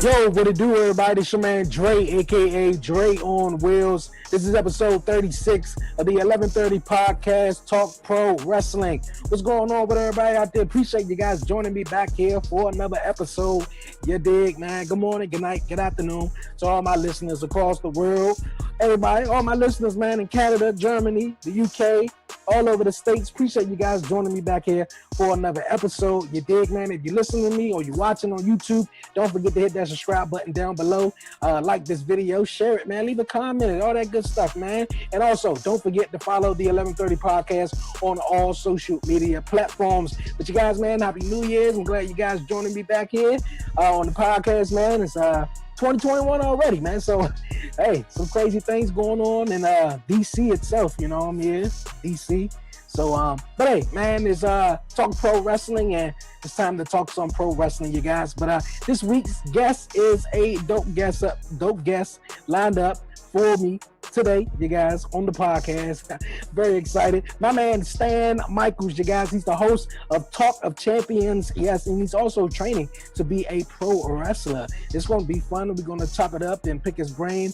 Yo, what it do, everybody? It's your man Dre, aka Dre on Wheels. This is episode 36 of the 1130 podcast, Talk Pro Wrestling. What's going on with everybody out there? Appreciate you guys joining me back here for another episode. You dig, man? Good morning, good night, good afternoon to all my listeners across the world. Everybody, all my listeners, man, in Canada, Germany, the UK, all over the States. Appreciate you guys joining me back here for another episode. You dig, man? If you're listening to me or you're watching on YouTube, don't forget to hit that subscribe button down below. Like this video, share it, man. Leave a comment, all that good stuff, man. And also, don't forget to follow the 1130 podcast on all social media platforms. But you guys, man, Happy New Year's. I'm glad you guys joining me back here on the podcast, man. It's 2021 already, man. So, hey, some crazy things going on in DC itself, you know. I'm here, DC. So, but hey, man, it's Talk Pro Wrestling, and it's time to talk some pro wrestling, you guys. But this week's guest is a dope guest lined up for me today, you guys, on the podcast. Very excited. My man Stan Michaels, you guys. He's the host of Talk of Champions. Yes, and he's also training to be a pro wrestler. It's going to be fun. We're going to chop it up and pick his brain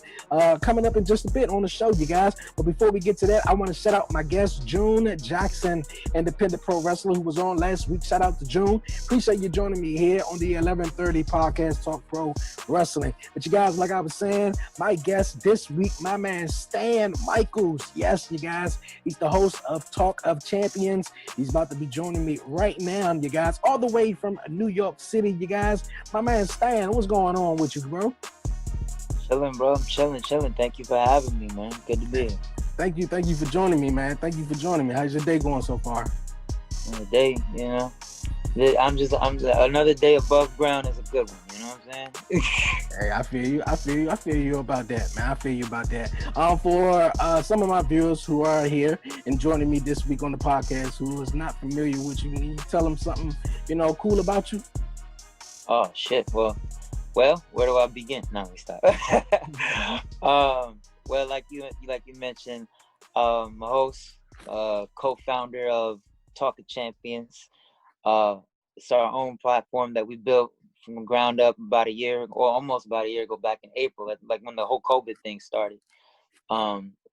coming up in just a bit on the show, you guys. But before we get to that, I want to shout out my guest, June Jackson, independent pro wrestler who was on last week. Shout out to June. Appreciate you joining me here on the 1130 podcast, Talk Pro Wrestling. But you guys, like I was saying, my guest this week, my man Stan Michaels. Yes, you guys, he's the host of Talk of Champions. He's about to be joining me right now, you guys, all the way from New York City, you guys. My man Stan, what's going on with you, bro? Chilling, bro. I'm chilling. Thank you for having me, man. Good to be here. Thank you for joining me, man. Thank you for joining me. How's your day going so far? The day, you know, I'm just another day above ground is a good one. You know what I'm saying? Hey, I feel you about that, man. I feel you about that. For some of my viewers who are here and joining me this week on the podcast who is not familiar with you, can you tell them something, cool about you? Oh shit. Well, where do I begin? No, we stop. Well, like you mentioned, I'm a host, co-founder of Talk of Champions. It's our own platform that we built from the ground up almost about a year ago, back in April, like when the whole COVID thing started.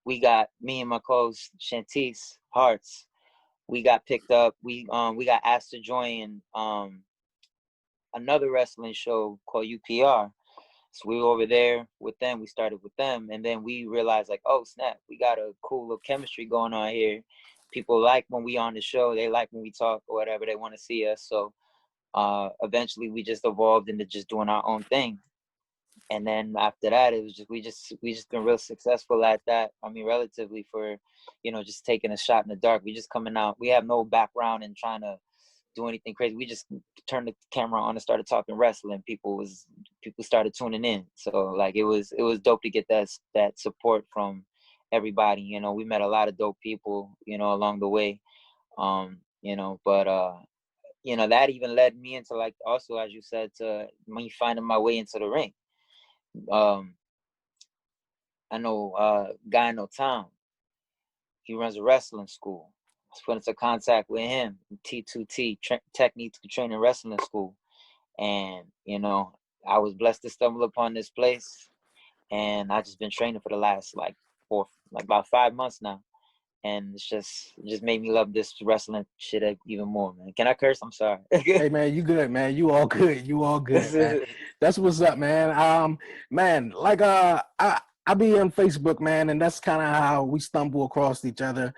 We got me and my co-host Shantice Hartz. We got picked up. We got asked to join another wrestling show called UPR. So we were over there with them. We started with them, and then we realized, like, oh snap, we got a cool little chemistry going on here. People like when we on the show. They like when we talk or whatever. They want to see us. So eventually, we just evolved into just doing our own thing. And then after that, it was just we just been real successful at that. I mean, relatively for, just taking a shot in the dark. We just coming out. We have no background in trying to do anything crazy. We just turned the camera on and started talking wrestling. People started tuning in. So like it was dope to get that support from everybody. We met a lot of dope people, along the way. But that even led me into, like, also, as you said, to me finding my way into the ring. I know a guy in Town. He runs a wrestling school. I was put into contact with him, T2T, Technique Training Wrestling School. And, I was blessed to stumble upon this place. And I just been training for the last, about 5 months now. And it just made me love this wrestling shit even more, man. Can I curse? I'm sorry. Hey, man, you good, man. You all good, man. That's what's up, man. Man, like I be on Facebook, man, and that's kind of how we stumble across each other.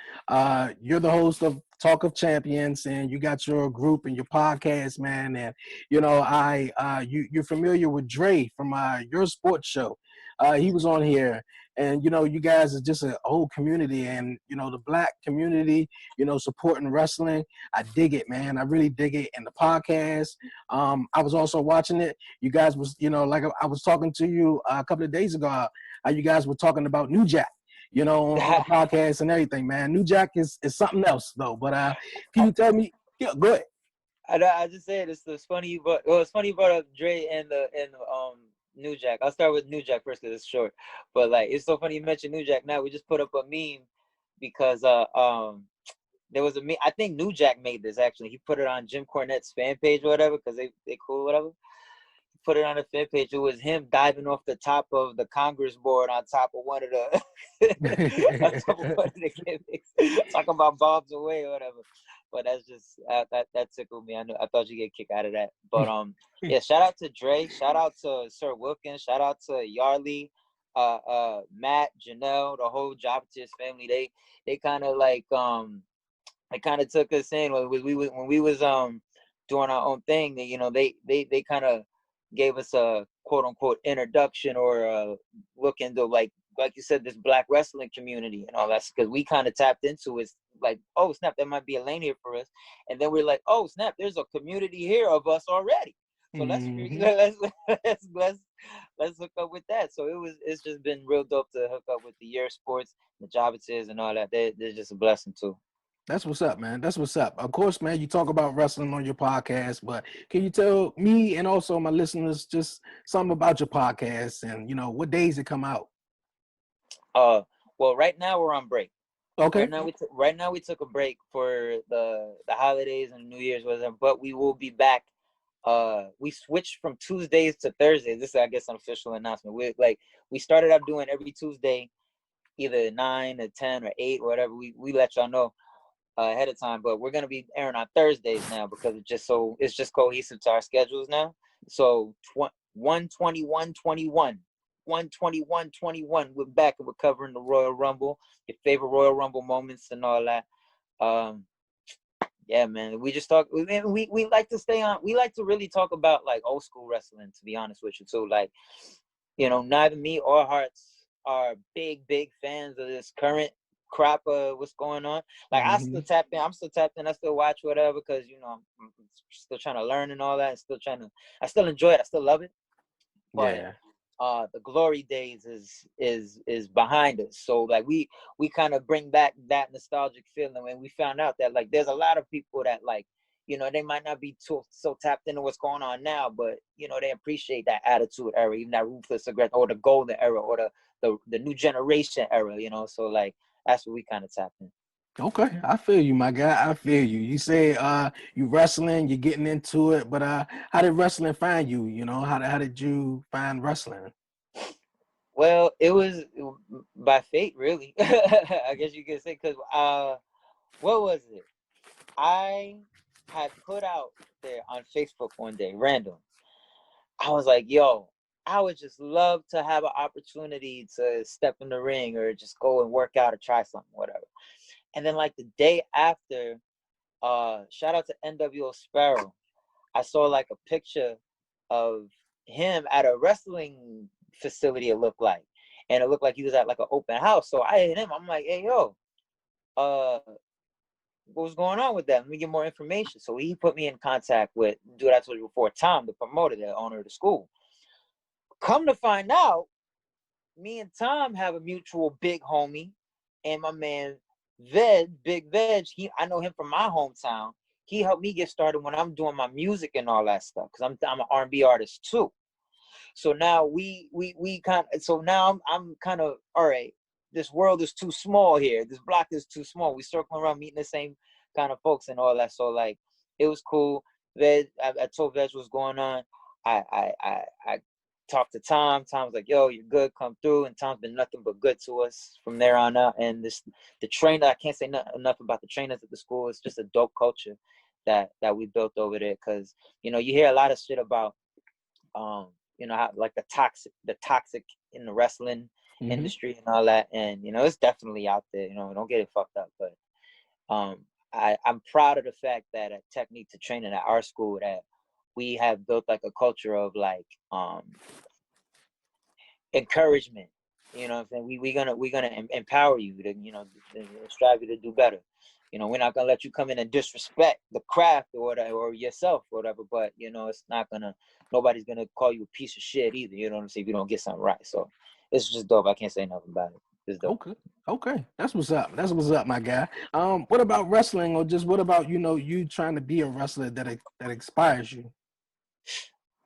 You're the host of Talk of Champions, and you got your group and your podcast, man. And you're familiar with Dre from your sports show. He was on here, and you guys are just a whole community, and the Black community, supporting wrestling. I dig it, man. I really dig it. And the podcast, I was also watching it. You guys was, like I was talking to you a couple of days ago. You guys were talking about New Jack, on the podcast and everything, man. New Jack is something else, though. But can you tell me? Yeah, go ahead. I just said it's funny you brought up Dre and the New Jack. I'll start with New Jack first because it's short. But like, it's so funny you mentioned New Jack. Now we just put up a meme because there was a meme. I think New Jack made this actually. He put it on Jim Cornette's fan page or whatever because they cool, whatever. put it on the fan page. It was him diving off the top of the Congress board on top of one of the on top of one of the gimmicks, talking about bombs away or whatever. But that's just that tickled me. I thought you get a kick out of that. But yeah, shout out to Dre, shout out to Sir Wilkins, shout out to Yarly, Matt, Janelle, the whole Jobtiers family. They kind of like they kind of took us in when we was doing our own thing. They kind of gave us a quote unquote introduction or a look into like you said, this Black wrestling community and all that, because we kind of tapped into it. Like, oh snap, there might be a lane here for us, and then we're like, oh snap, there's a community here of us already. So let's hook up with that. So it's just been real dope to hook up with the Year Sports, the Jobbies, and all that. They're just a blessing too. That's what's up, man. That's what's up. Of course, man, you talk about wrestling on your podcast, but can you tell me and also my listeners just something about your podcast and, what days it come out? Well, right now we're on break. Okay. Right now we took a break for the holidays and New Year's, whatever, but we will be back. We switched from Tuesdays to Thursdays. This is, I guess, an official announcement. We started up doing every Tuesday, either 9 or 10 or 8 or whatever. We let y'all know ahead of time, but we're gonna be airing on Thursdays now because it's just cohesive to our schedules now. So 121-21. 121-21. We're back and we're covering the Royal Rumble, your favorite Royal Rumble moments and all that. Yeah, man. We just talk. We like to stay on. We like to really talk about like old school wrestling. To be honest with you, so like, neither me or Hearts are big fans of this current crap of what's going on. Like, I still tap in. I'm still tapped in. I still watch whatever because I'm still trying to learn and all that. And I still enjoy it. I still love it. But, yeah. The glory days is behind us. So like we kind of bring back that nostalgic feeling when we found out that like there's a lot of people that like, they might not be so tapped into what's going on now, but they appreciate that attitude era, even that ruthless aggressive or the golden era or the new generation era, so like that's what we kind of tap in. Okay, I feel you, my guy. I feel you. You say you wrestling, you're getting into it, but how did wrestling find you? How did you find wrestling? Well, it was by fate, really. I guess you could say, because what was it? I had put out there on Facebook one day, random. I was like, yo, I would just love to have an opportunity to step in the ring or just go and work out or try something, whatever. And then like the day after, shout out to NWO Sparrow. I saw like a picture of him at a wrestling facility, it looked like. And it looked like he was at like an open house. So I hit him. I'm like, hey, yo, what was going on with that? Let me get more information. So he put me in contact with dude I told you before, Tom, the promoter, the owner of the school. Come to find out, me and Tom have a mutual big homie, and my man Big Veg, I know him from my hometown. He helped me get started when I'm doing my music and all that stuff, because I'm an R&B artist too. So now I'm kind of, all right, this world is too small here. This block is too small. We circling around meeting the same kind of folks and all that. So like, it was cool. I told Veg what's going on. I talked to Tom. Tom's like, yo, you're good, come through. And Tom's been nothing but good to us from there on out. And the trainer, I can't say enough about the trainers at the school. It's just a dope culture that we built over there. Cause you hear a lot of shit about how like the toxic in the wrestling industry and all that. And it's definitely out there. Don't get it fucked up. But I'm proud of the fact that at Technique to Training at our school that we have built like a culture of like encouragement. What I'm saying? We're gonna empower you to strive you to do better. We're not gonna let you come in and disrespect the craft or whatever, or yourself or whatever. But nobody's gonna call you a piece of shit either. You know what I'm saying? If you don't get something right, so it's just dope. I can't say nothing about it. It's dope. Okay, that's what's up. That's what's up, my guy. What about wrestling, or just what about you trying to be a wrestler that inspires you?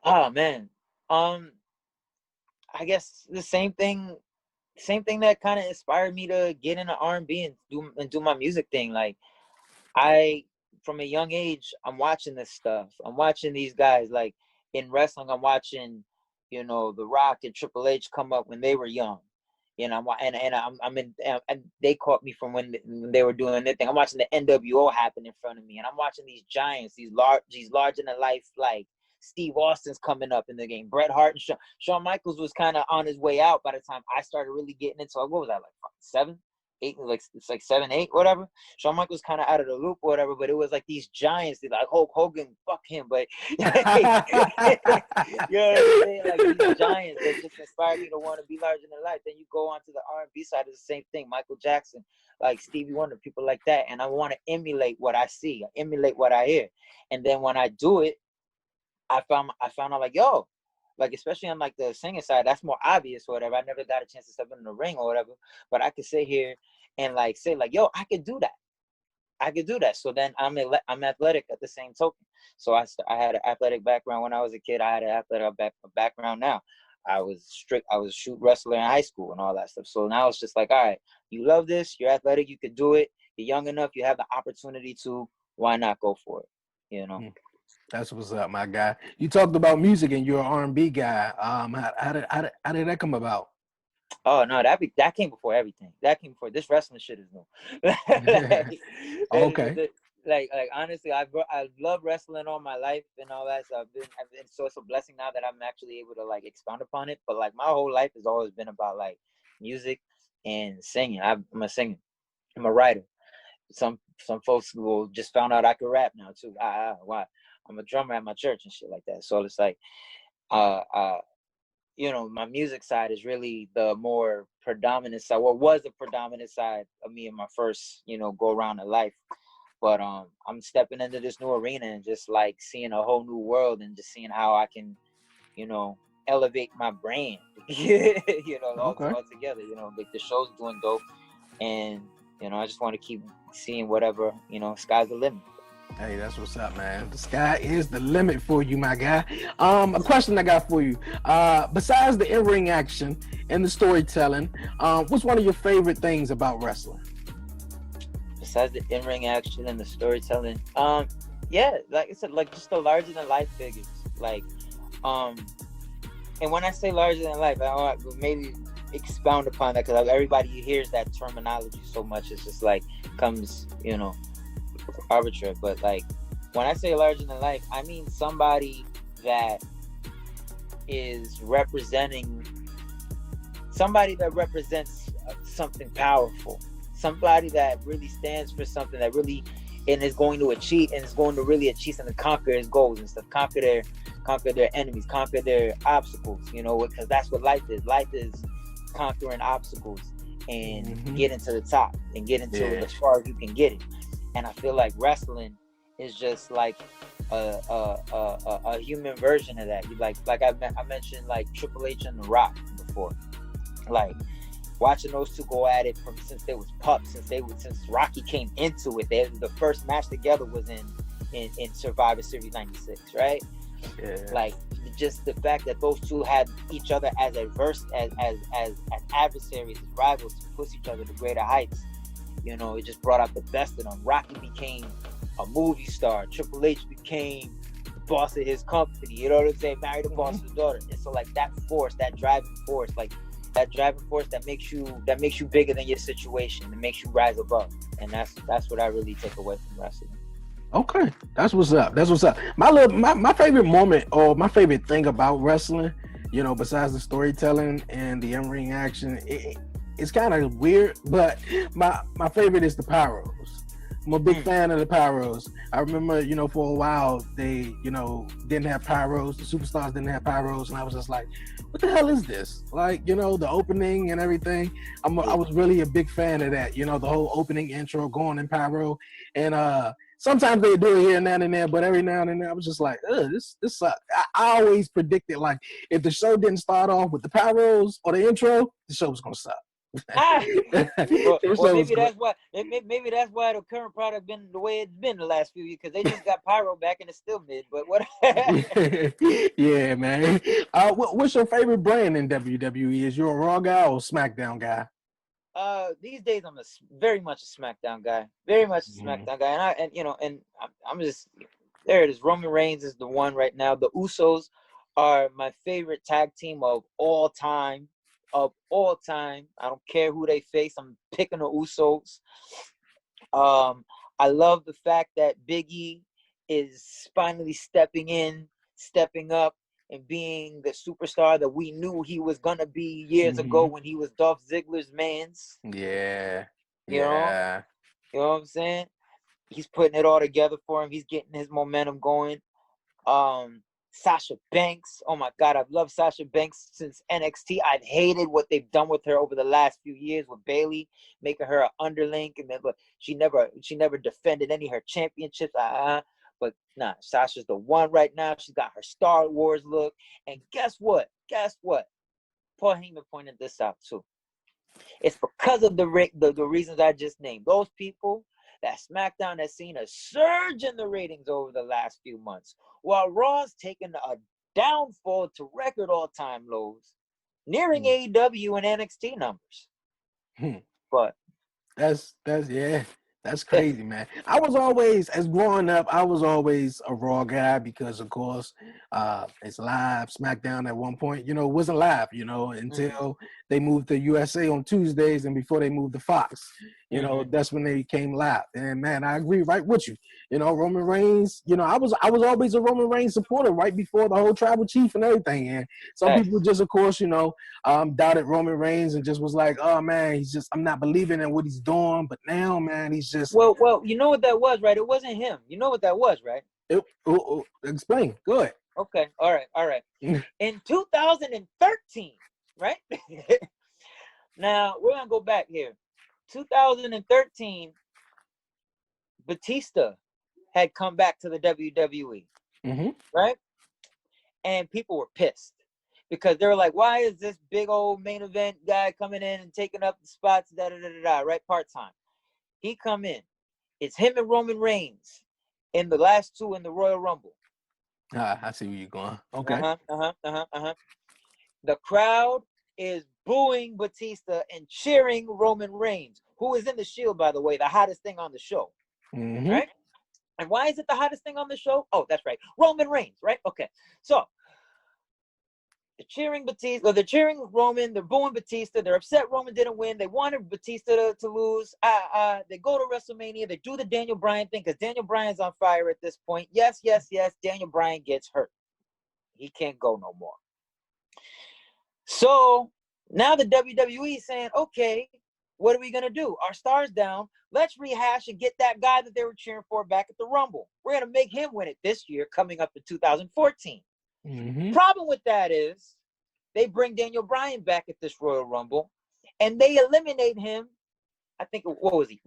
Oh man, I guess the same thing that kind of inspired me to get into R&B and do my music thing. Like from a young age, I'm watching this stuff. I'm watching these guys like in wrestling, I'm watching, you know, The Rock and Triple H come up when they were young. You know, I'm in, and they caught me from when they were doing their thing. I'm watching the NWO happen in front of me, and I'm watching these giants, these larger than life, like Steve Austin's coming up in the game. Bret Hart and Shawn Michaels was kind of on his way out by the time I started really getting into it. What was that, like 7, 8? Like it's like 7, 8, whatever. Shawn Michaels kind of out of the loop or whatever, but it was like these giants. Like Hulk Hogan, fuck him, but you know what I'm saying? Like these giants that just inspired me to want to be larger than life. Then you go on to the R&B side, of the same thing. Michael Jackson, like Stevie Wonder, people like that, and I want to emulate what I see, emulate what I hear, and then when I do it, I found out like, yo, like especially on like the singing side, that's more obvious or whatever. I never got a chance to step in the ring or whatever, but I could sit here and like say like, yo, I could do that. I could do that. So then I'm athletic at the same token. So I had an athletic background when I was a kid. I had an athletic background now. I was a shoot wrestler in high school and all that stuff. So now it's just like, all right, you love this, you're athletic, you could do it, you're young enough, you have the opportunity to, why not go for it? You know? That's what's up, my guy. You talked about music and you're an R&B guy. How did that come about? Oh no, that came before everything. That came before this wrestling shit is new. Okay. Like honestly, I love wrestling all my life and all that. So I've been so it's a blessing now that I'm actually able to like expound upon it. But like my whole life has always been about like music and singing. I'm a singer. I'm a writer. Some folks will just found out I could rap now too. Why? I'm a drummer at my church and shit like that. So it's like, you know, my music side is really the more predominant side, what was the predominant side of me in my first, you know, go around in life. But I'm stepping into this new arena and just like seeing a whole new world and just seeing how I can, you know, elevate my brand, you know, all together. You know, like the show's doing dope, and you know, I just want to keep seeing whatever, you know, sky's the limit. Hey, that's what's up, man. The sky is the limit for you, my guy. A question I got for you. Besides the in-ring action and the storytelling, what's one of your favorite things about wrestling? Besides the in-ring action and the storytelling, yeah, like I said, like just the larger than life figures. Like, and when I say larger than life, I want to maybe expound upon that because everybody hears that terminology so much, it's just like comes, you know, arbitrary. But like when I say larger than life, I mean somebody that is representing something powerful, somebody that really stands for something that really and is going to achieve and is going to really achieve and conquer his goals and stuff, conquer their enemies, conquer their obstacles, you know, because that's what life is. Life is conquering obstacles and getting to the top and getting to as far as you can get it. And I feel like wrestling is just like a human version of that. Like I mentioned, like Triple H and The Rock before. Like watching those two go at it from since they was pups, since Rocky came into it. The first match together was in Survivor Series '96, right? Yeah. Like just the fact that those two had each other as adversaries, as rivals to push each other to greater heights. You know, it just brought out the best of them. Rocky became a movie star. Triple H became the boss of his company. You know what I'm saying? Married the boss's daughter. And so like that force, that driving force that makes you bigger than your situation, that makes you rise above. And that's what I really take away from wrestling. Okay, that's what's up. My favorite moment or my favorite thing about wrestling, you know, besides the storytelling and the in-ring action, it's kind of weird, but my favorite is the pyros. I'm a big fan of the pyros. I remember, you know, for a while they, you know, didn't have pyros. The superstars didn't have pyros, and I was just like, what the hell is this? Like, you know, the opening and everything. I was really a big fan of that. You know, the whole opening intro going in pyro, and sometimes they do it here and there, but every now and then I was just like, this sucks. I always predicted like if the show didn't start off with the pyros or the intro, the show was gonna suck. Well, maybe that's why the current product been the way it's been the last few years, because they just got pyro back and it's still mid. But what? Yeah, man. What's your favorite brand in WWE? Is you a Raw guy or SmackDown guy? These days I'm very much a SmackDown guy. Very much a SmackDown guy, and I'm just There it is. Roman Reigns is the one right now. The Usos are my favorite tag team of all time. Of all time. I don't care who they face. I'm picking the Usos. I love the fact that Big E is finally stepping up, and being the superstar that we knew he was gonna be years ago when he was Dolph Ziggler's man's. Yeah. You know what I'm saying? He's putting it all together for him. He's getting his momentum going. Sasha Banks. Oh my God, I've loved Sasha Banks since NXT. I've hated what they've done with her over the last few years with Bayley, making her an underling, and then, but she never defended any of her championships. But nah, Sasha's the one right now. She's got her Star Wars look. And guess what? Paul Heyman pointed this out too. It's because of the reasons I just named. Those people, that SmackDown has seen a surge in the ratings over the last few months, while Raw's taken a downfall to record all-time lows, nearing AEW and NXT numbers. But that's crazy, man. I was always, as growing up, I was always a Raw guy because, of course, it's live. SmackDown at one point, wasn't live, until they moved to USA on Tuesdays, and before they moved to Fox, that's when they came live. And man, I agree right with you. Roman Reigns. I was always a Roman Reigns supporter right before the whole tribal chief and everything. And some people just, of course, doubted Roman Reigns and just was like, oh man, I'm not believing in what he's doing. But now, man, he's just well, you know what that was, right? It wasn't him. You know what that was, right? Explain. Go ahead. Okay. All right. In 2013, right? Now we're gonna go back here. 2013, Batista had come back to the WWE, right? And people were pissed because they were like, why is this big old main event guy coming in and taking up the spots, right? Part-time. He come in. It's him and Roman Reigns in the last two in the Royal Rumble. I see where you're going. Okay. The crowd is booing Batista and cheering Roman Reigns, who is in the Shield, by the way, the hottest thing on the show. Right? And why is it the hottest thing on the show? Oh, that's right. Roman Reigns, right? Okay. So they're cheering Batista, they're cheering Roman, they're booing Batista, they're upset Roman didn't win. They wanted Batista to lose. They go to WrestleMania, they do the Daniel Bryan thing because Daniel Bryan's on fire at this point. Yes. Daniel Bryan gets hurt. He can't go no more. So now the WWE is saying, okay, what are we going to do? Our star's down. Let's rehash and get that guy that they were cheering for back at the Rumble. We're going to make him win it this year, coming up in 2014. Problem with that is they bring Daniel Bryan back at this Royal Rumble, and they eliminate him. I think, what was he?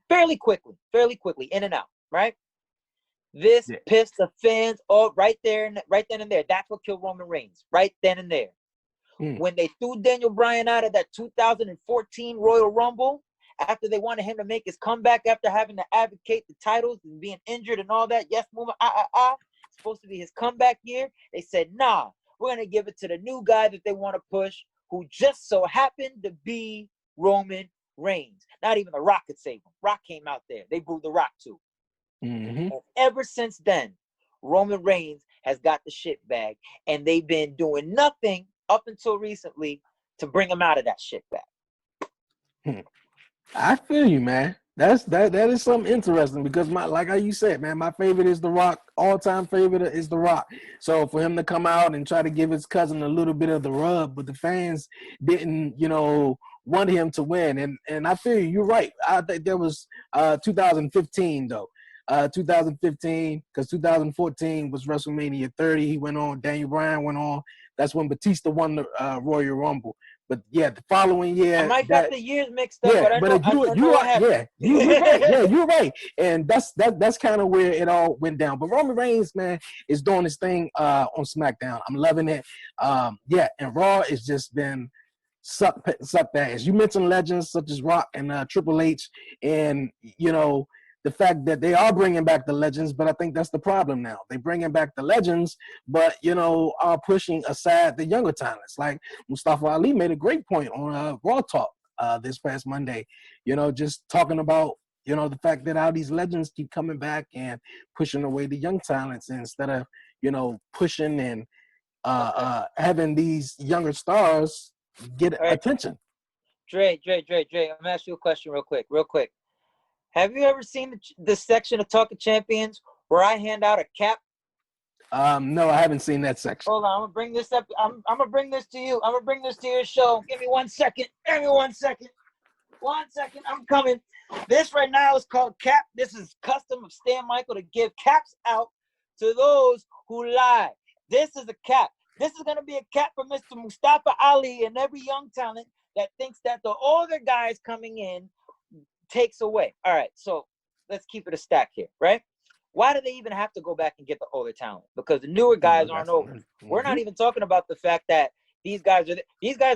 Fairly quickly, in and out, right? This pissed the fans off right then and there. That's what killed Roman Reigns, right then and there. When they threw Daniel Bryan out of that 2014 Royal Rumble, after they wanted him to make his comeback after having to advocate the titles and being injured and all that, it's supposed to be his comeback year. They said, nah, we're going to give it to the new guy that they want to push, who just so happened to be Roman Reigns. Not even The Rock could save him. Rock came out there. They booed The Rock too. And ever since then, Roman Reigns has got the shit bag, and they've been doing nothing up until recently to bring him out of that shit bag. I feel you, man. That is something interesting because like how you said, man, my favorite is The Rock. All-time favorite is The Rock. So for him to come out and try to give his cousin a little bit of the rub, but the fans didn't, want him to win. And I feel you. You're right. I think there was 2015 though. 2015, because 2014 was WrestleMania 30. He went on. Daniel Bryan went on. That's when Batista won the Royal Rumble. But yeah, the following year, I might got the years mixed up, but I know what happened. You're right. Yeah, you're right. And that's kind of where it all went down. But Roman Reigns, man, is doing his thing on SmackDown. I'm loving it. And Raw has just been sucked ass. You mentioned legends such as Rock and Triple H, and the fact that they are bringing back the legends, but I think that's the problem now. They're bringing back the legends, but, are pushing aside the younger talents. Like Mustafa Ali made a great point on Raw Talk this past Monday, just talking about, You know, the fact that all these legends keep coming back and pushing away the young talents instead of, you know, pushing and having these younger stars get attention. Dre, I'm gonna ask you a question real quick. Have you ever seen the section of Talk of Champions where I hand out a cap? No, I haven't seen that section. Hold on, I'm gonna bring this up. I'm gonna bring this to you. I'm gonna bring this to your show. Give me 1 second. One second. I'm coming. This right now is called cap. This is custom of Stan Michael to give caps out to those who lie. This is a cap. This is gonna be a cap for Mr. Mustafa Ali and every young talent that thinks that the older guys coming in takes away. All right, so let's keep it a stack here, right? Why do they even have to go back and get the older talent? Because the newer guys aren't over. Mm-hmm. We're not even talking about the fact that these guys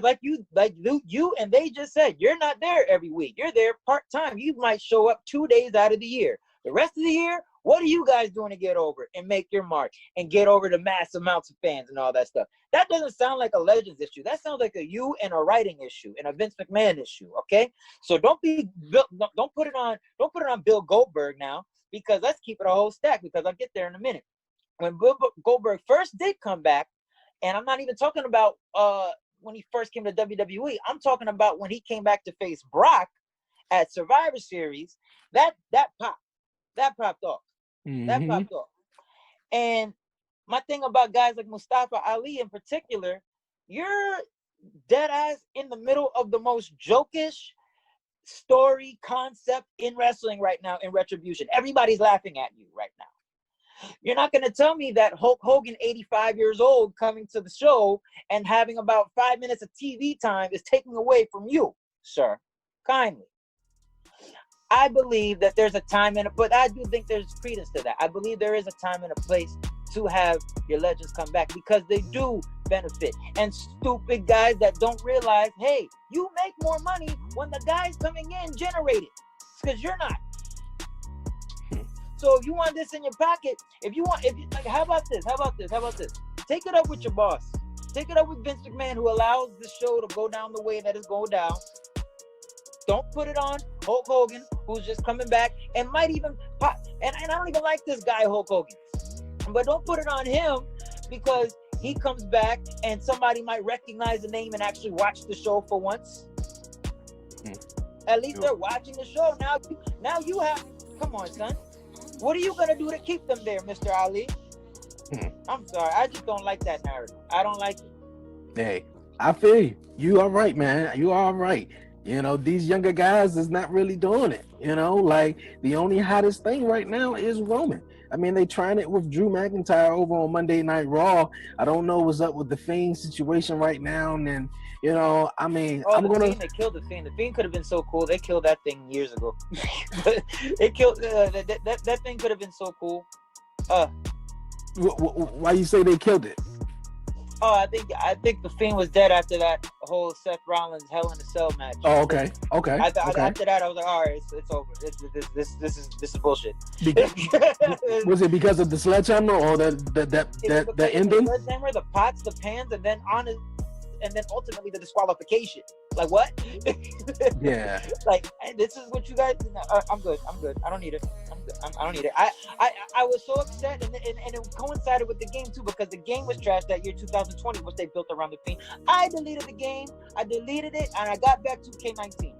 like you, and they just said, you're not there every week. You're there part-time. You might show up 2 days out of the year. The rest of the year, what are you guys doing to get over and make your mark and get over the mass amounts of fans and all that stuff? That doesn't sound like a Legends issue. That sounds like a you and a writing issue and a Vince McMahon issue. Okay, so don't put it on Bill Goldberg now, because let's keep it a whole stack, because I'll get there in a minute. When Bill Goldberg first did come back, and I'm not even talking about when he first came to WWE. I'm talking about when he came back to face Brock at Survivor Series. That popped off. Mm-hmm. That popped off. And my thing about guys like Mustafa Ali in particular, you're dead ass in the middle of the most jokish story concept in wrestling right now in Retribution. Everybody's laughing at you right now. You're not going to tell me that Hulk Hogan, 85 years old, coming to the show and having about 5 minutes of TV time is taking away from you, sir. Kindly. I believe that there's a time but I do think there's credence to that. I believe there is a time and a place to have your legends come back, because they do benefit. And stupid guys that don't realize, hey, you make more money when the guys coming in generate it, because you're not. So if you want this in your pocket, how about this? Take it up with your boss. Take it up with Vince McMahon, who allows the show to go down the way that it's going down. Don't put it on Hulk Hogan, who's just coming back and might even pop. And I don't even like this guy, Hulk Hogan. But don't put it on him, because he comes back and somebody might recognize the name and actually watch the show for once. At least they're watching the show. Now you have, come on, son. What are you going to do to keep them there, Mr. Ali? I'm sorry. I just don't like that narrative. I don't like it. Hey, I feel you. You are right, man. You are right. You know, these younger guys is not really doing it. You know, like the only hottest thing right now is Roman. I mean, they trying it with Drew McIntyre over on Monday Night Raw. I don't know what's up with the Fiend situation right now. And, you know, I mean, Fiend, they killed the Fiend. The Fiend could have been so cool. They killed that thing years ago. They killed that thing could have been so cool. Why you say they killed it? Oh, I think the Fiend was dead after that whole Seth Rollins Hell in a Cell match. Oh, okay. After that, I was like, all right, it's over. This is bullshit. Was it because of the sledgehammer or the ending? The sledgehammer, the pots, the pans, and then ultimately the disqualification. Like what? Yeah. Like, this is what you guys. I'm good. I don't need it. I don't need it. I was so upset, and it coincided with the game too, because the game was trash that year 2020, which they built around the Fiend. I deleted the game. I deleted it, and I got back 2K19.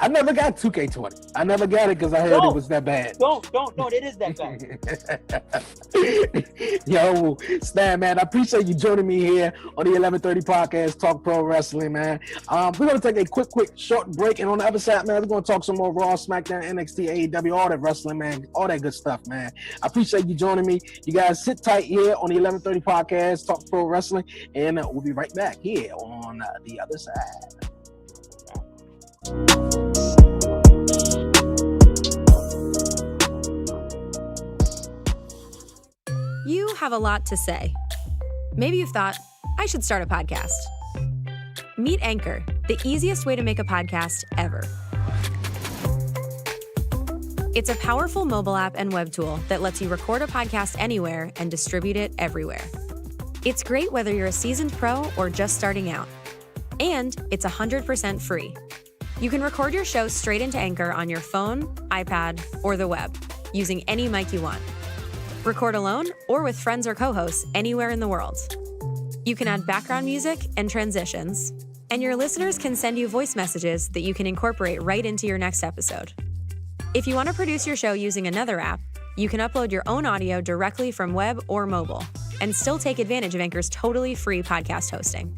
I never got 2K20. I never got it because I heard it was that bad. Don't. It is that bad. Yo, Stan, man, I appreciate you joining me here on the 1130 podcast, Talk Pro Wrestling, man. We're going to take a quick, short break. And on the other side, man, we're going to talk some more Raw, SmackDown, NXT, AEW, all that wrestling, man. All that good stuff, man. I appreciate you joining me. You guys sit tight here on the 1130 podcast, Talk Pro Wrestling. And we'll be right back here on the other side. You have a lot to say. Maybe you've thought, I should start a podcast. Meet Anchor, the easiest way to make a podcast ever. It's a powerful mobile app and web tool that lets you record a podcast anywhere and distribute it everywhere. It's great whether you're a seasoned pro or just starting out. And it's 100% free. You can record your show straight into Anchor on your phone, iPad, or the web, using any mic you want. Record alone or with friends or co-hosts anywhere in the world. You can add background music and transitions, and your listeners can send you voice messages that you can incorporate right into your next episode. If you want to produce your show using another app, you can upload your own audio directly from web or mobile and still take advantage of Anchor's totally free podcast hosting.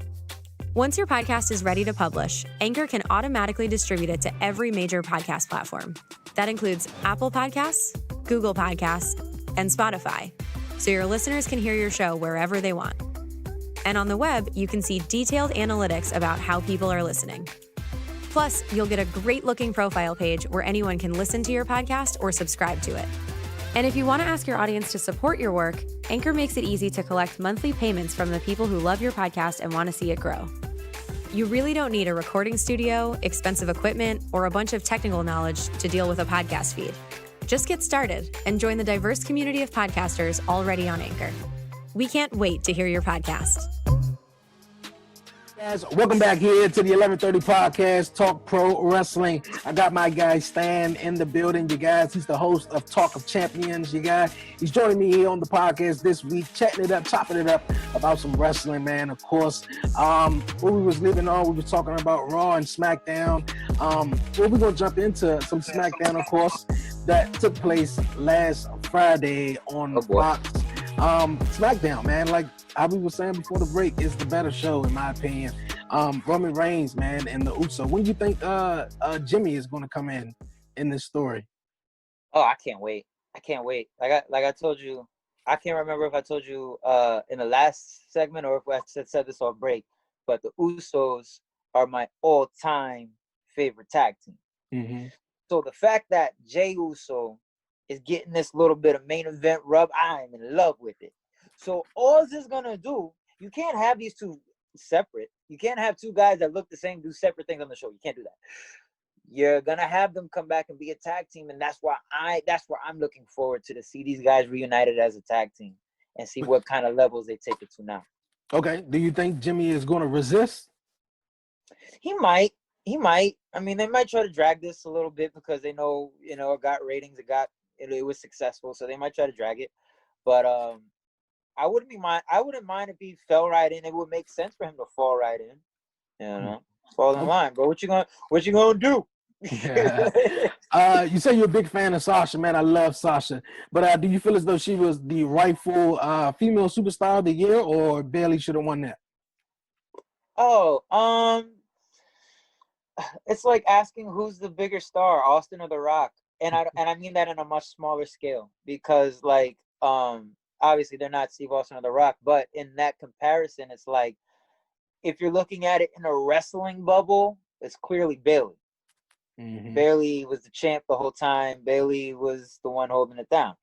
Once your podcast is ready to publish, Anchor can automatically distribute it to every major podcast platform. That includes Apple Podcasts, Google Podcasts, and Spotify, so your listeners can hear your show wherever they want. And on the web, you can see detailed analytics about how people are listening. Plus, you'll get a great-looking profile page where anyone can listen to your podcast or subscribe to it. And if you want to ask your audience to support your work, Anchor makes it easy to collect monthly payments from the people who love your podcast and want to see it grow. You really don't need a recording studio, expensive equipment, or a bunch of technical knowledge to deal with a podcast feed. Just get started and join the diverse community of podcasters already on Anchor. We can't wait to hear your podcast. Guys, welcome back here to the 1130 podcast, Talk Pro Wrestling. I got my guy Stan in the building, you guys. He's the host of Talk of Champions, you guys. He's joining me here on the podcast this week, chatting it up, chopping it up about some wrestling, man. Of course, when we was leaving on, we were talking about Raw and SmackDown. We're gonna jump into some SmackDown, of course, that took place last Friday on Fox. SmackDown, man, like we were saying before the break, is the better show in my opinion. Roman Reigns, man, and the Uso. When do you think Jimmy is going to come in this story? Oh, I can't wait. Like I told you, I can't remember if I told you in the last segment or if I said this off break, but the Usos are my all-time favorite tag team. Mm-hmm. So the fact that Jey Uso is getting this little bit of main event rub, I am in love with it. So all this is gonna do, you can't have these two separate. You can't have two guys that look the same do separate things on the show. You can't do that. You're gonna have them come back and be a tag team, and that's where I'm looking forward to see these guys reunited as a tag team and see what kind of levels they take it to now. Okay. Do you think Jimmy is going to resist? He might. I mean, they might try to drag this a little bit because they know, it got ratings, it was successful, so they might try to drag it. But I wouldn't mind if he fell right in. It would make sense for him to fall right in. Fall in line, bro. What you gonna do? Yeah. You say you're a big fan of Sasha, man. I love Sasha. But do you feel as though she was the rightful female superstar of the year, or Bayley should have won that? Oh, it's like asking who's the bigger star, Austin or The Rock. And I mean that in a much smaller scale because, like, obviously they're not Steve Austin or The Rock, but in that comparison, it's like if you're looking at it in a wrestling bubble, it's clearly Bayley. Mm-hmm. Bayley was the champ the whole time. Bayley was the one holding it down.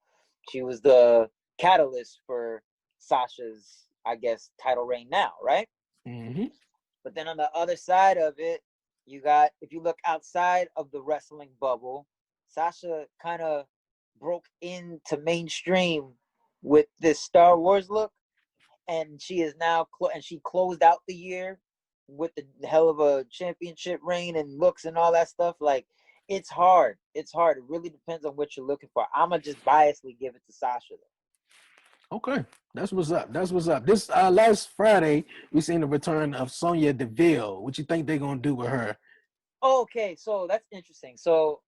She was the catalyst for Sasha's, I guess, title reign now, right? Mm-hmm. But then on the other side of it, you got, if you look outside of the wrestling bubble, Sasha kind of broke into mainstream with this Star Wars look, and she is now and she closed out the year with the hell of a championship reign and looks and all that stuff. Like, it's hard. It really depends on what you're looking for. I'ma just biasly give it to Sasha though. Okay, that's what's up. This last Friday, we seen the return of Sonya Deville. What you think they're gonna do with her? Okay, so that's interesting. So,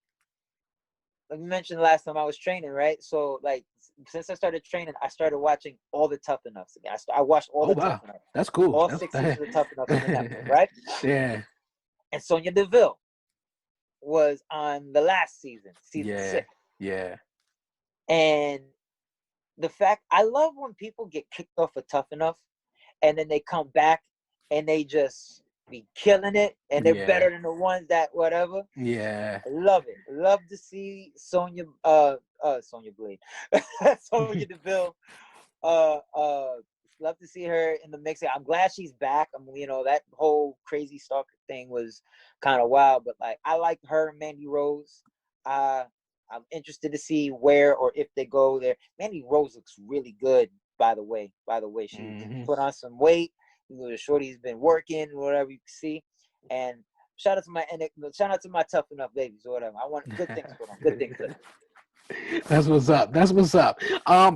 like you mentioned last time I was training, right? So, like, since I started training, I started watching all the Tough Enoughs again. I watched all the Tough Enoughs. That's cool. All 6 seasons of Tough Enough on the network, right? Yeah. And Sonya Deville was on the last season 6. Yeah. And the fact, I love when people get kicked off of Tough Enough and then they come back and they just be killing it and they're better than the ones that whatever. Yeah. I love it. Love to see Sonya Blade. Sonya Deville. Love to see her in the mix. I'm glad she's back. I mean, that whole crazy stalker thing was kind of wild, but like I like her and Mandy Rose. I'm interested to see where or if they go there. Mandy Rose looks really good, by the way. She put on some weight. Shorty's been working, whatever you can see. And Shout out to my tough enough babies or whatever. I want good things for them. Good things for them. That's what's up. That's what's up.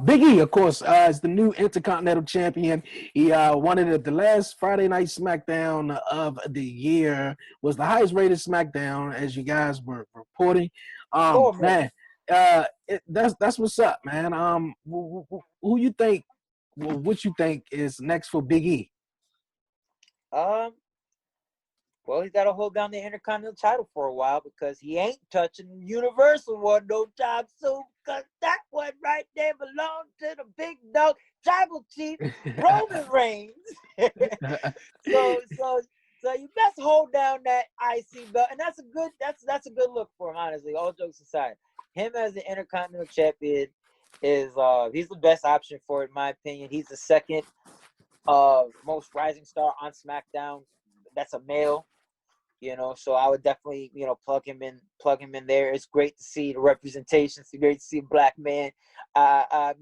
Big E, of course, is the new Intercontinental Champion. He won it at the last Friday Night SmackDown of the year. Was the highest rated SmackDown, as you guys were reporting. Man, that's what's up, man. Who you think? What you think is next for Big E? Well, he's got to hold down the Intercontinental title for a while because he ain't touching the Universal one no time soon because that one right there belongs to the big dog, Tribal Chief, Roman Reigns. So you best hold down that IC belt, and that's a good look for him, honestly, all jokes aside. Him as the Intercontinental Champion is he's the best option for it, in my opinion. He's the second most rising star on SmackDown. That's a male. So I would definitely, plug him in there. It's great to see the representation. It's great to see a black man.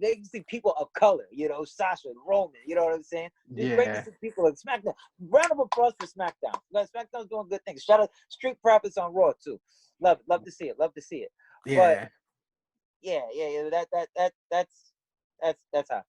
They can see people of color, Sasha, Roman, you know what I'm saying? It's great to see people of SmackDown. Round of applause for SmackDown. SmackDown's doing good things. Shout out Street Profits on Raw too. Love to see it. Love to see it. Yeah. But that's awesome.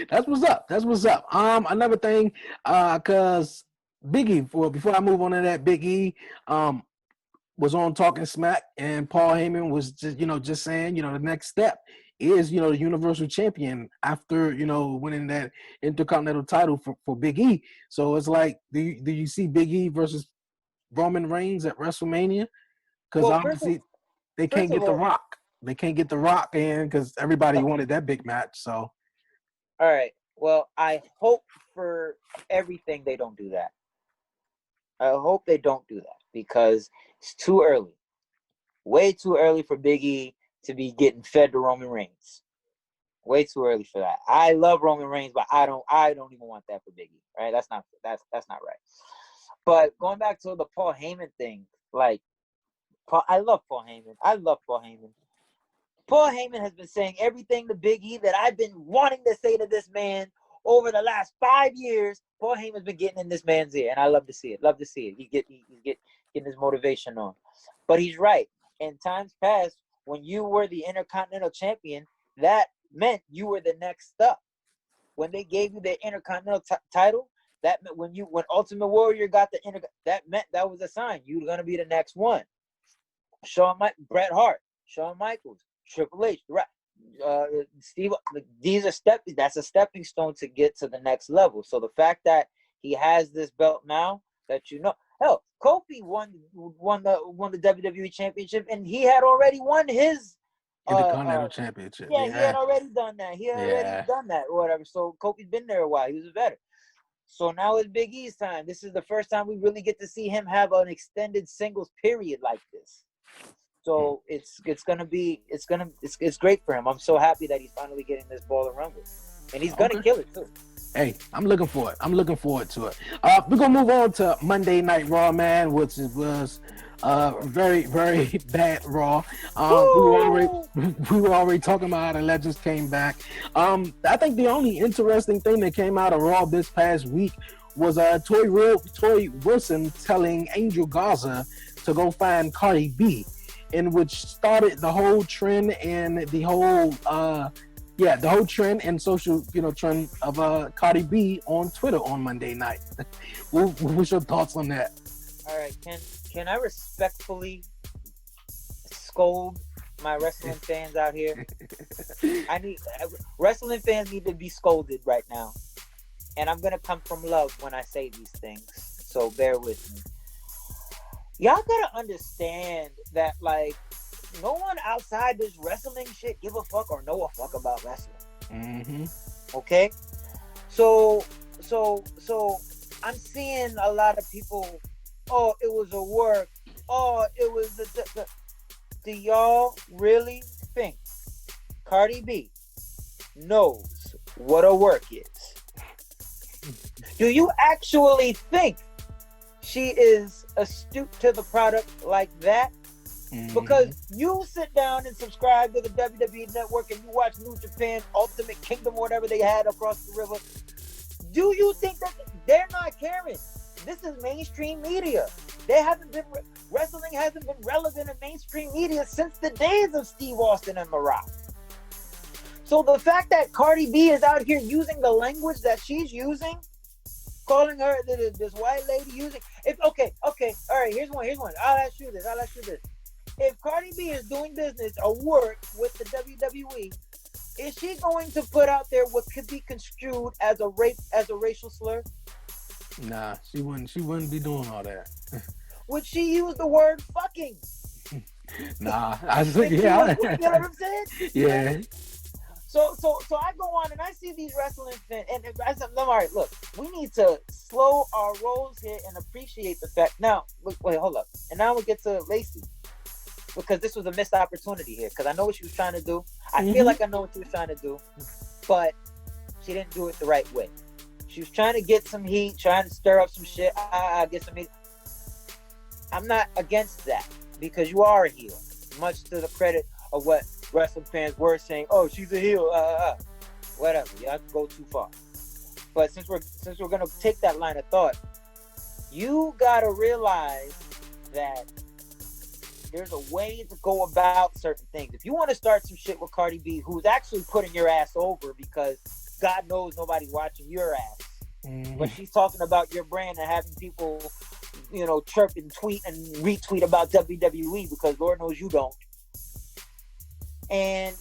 That's what's up. That's what's up. Another thing, cause Big E, before I move on to that, Big E was on Talking Smack, and Paul Heyman was just saying, the next step is, the Universal Champion after, winning that Intercontinental title for Big E. So it's like, do you see Big E versus Roman Reigns at WrestleMania? Because obviously they can't get The Rock. They can't get The Rock in because everybody wanted that big match. So, all right. Well, I hope for everything they don't do that. I hope they don't do that because it's too early. Way too early for Big E to be getting fed to Roman Reigns. Way too early for that. I love Roman Reigns, but I don't even want that for Big E. Right? That's not right. But going back to the Paul Heyman thing, I love Paul Heyman. Paul Heyman has been saying everything to Big E that I've been wanting to say to this man over the last 5 years. Paul Heyman's been getting in this man's ear, and I love to see it. He's getting his motivation on. But he's right. In times past, when you were the Intercontinental Champion, that meant you were the next up. When they gave you the Intercontinental title, that meant when Ultimate Warrior got the that meant that was a sign you were gonna be the next one. Bret Hart, Shawn Michaels, Triple H, Steve. That's a stepping stone to get to the next level. So the fact that he has this belt now, that hell, Kofi won the WWE Championship, and he had already won his Intercontinental Championship. Yeah, he had already done that. Or whatever. So Kofi's been there a while. He was a veteran. So now it's Big E's time. This is the first time we really get to see him have an extended singles period like this. So it's great for him. I'm so happy that he's finally getting this ball to run with, and he's gonna kill it too. Hey, I'm looking for it. I'm looking forward to it. We're gonna move on to Monday Night Raw, man, which was very, very bad Raw. We were already talking about how the Legends came back. I think the only interesting thing that came out of Raw this past week was Toy Wilson telling Angel Garza to go find Cardi B, in which started the whole trend and the whole trend and social, trend of Cardi B on Twitter on Monday night. What's your thoughts on that? All right, can I respectfully scold my wrestling fans out here? Wrestling fans need to be scolded right now, and I'm gonna come from love when I say these things. So bear with me. Y'all gotta understand that, no one outside this wrestling shit give a fuck or know a fuck about wrestling. Mm-hmm. Okay? So I'm seeing a lot of people, oh, it was a work. Oh, it was the. Do y'all really think Cardi B knows what a work is? Do you actually think she is astute to the product like that? Mm-hmm. Because you sit down and subscribe to the WWE Network and you watch New Japan, Ultimate Kingdom, whatever they had across the river. Do you think that they're not caring? This is mainstream media. Wrestling hasn't been relevant in mainstream media since the days of Steve Austin and Morale. So the fact that Cardi B is out here using the language that she's using, calling her this white lady using, okay, all right, here's one. I'll ask you this. If Cardi B is doing business or work with the WWE, is she going to put out there what could be construed as a racial slur? Nah, she wouldn't be doing all that. Would she use the word fucking? Nah, I think, yeah. You know what I'm saying? Yeah. So I go on and I see these wrestling fans, and I said, all right, look, we need to slow our rolls here and appreciate the fact. Now, wait, hold up. And now we'll get to Lacy, because this was a missed opportunity here, because I know what she was trying to do. I feel like I know what she was trying to do, but she didn't do it the right way. She was trying to get some heat, trying to stir up some shit. Get some heat. I'm not against that, because you are a heel, much to the credit of what wrestling fans were saying. Oh, she's a heel. Whatever. Y'all can go too far. But since we're gonna take that line of thought, you gotta realize that there's a way to go about certain things. If you want to start some shit with Cardi B, who's actually putting your ass over because God knows nobody's watching your ass, but she's talking about your brand and having people, chirp and tweet and retweet about WWE because Lord knows you don't. And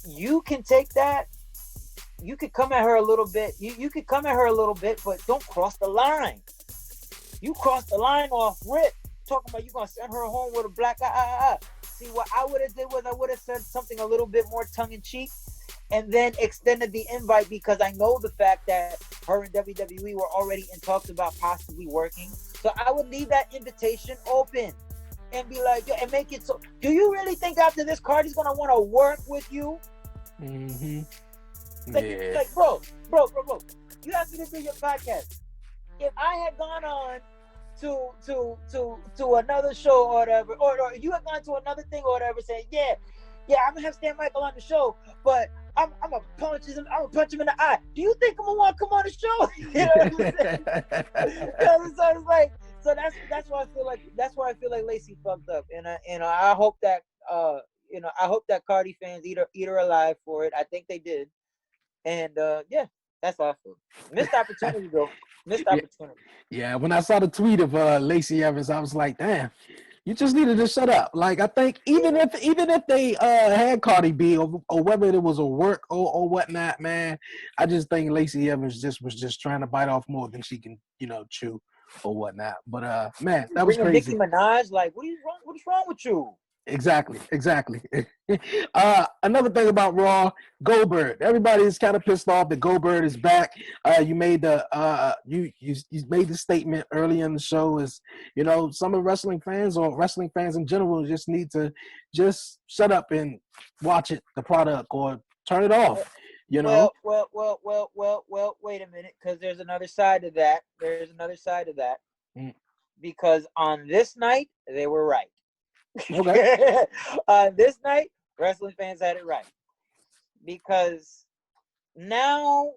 you can take that. You could come at her a little bit. You could come at her a little bit, but don't cross the line. You cross the line off rip. Talking about you gonna send her home with a black eye. See, what I would have did was I would have said something a little bit more tongue-in-cheek and then extended the invite, because I know the fact that her and WWE were already in talks about possibly working. So I would leave that invitation open and be like, and make it so. Do you really think after this, Cardi's gonna want to work with you? Like, bro, you asked me to do your podcast. If I had gone on to another show or whatever, or you had gone to another thing or whatever, saying, yeah, I'm gonna have Stan Michael on the show, but I'm gonna punch him in the eye. Do you think I'm gonna want to come on the show? You know what I'm saying? So it's like, that's why I feel like Lacy fucked up, and I hope that Cardi fans eat her alive for it. I think they did, and that's how I feel. Missed opportunity though. Missed opportunity. Yeah, when I saw the tweet of Lacy Evans, I was like, damn, you just needed to shut up. Like, I think even if they had Cardi B or whether it was a work or whatnot, man, I just think Lacy Evans was just trying to bite off more than she can, chew or whatnot. But man, that was crazy. Nicki Minaj, like, what is wrong with you? Exactly. Another thing about Raw, Goldberg. Everybody is kind of pissed off that Goldberg is back. You made you made the statement early in the show is, some of wrestling fans or wrestling fans in general just need to just shut up and watch the product or turn it off. Well, wait a minute, because there's another side to that. Because on this night, they were right. Okay. This night, wrestling fans had it right, because now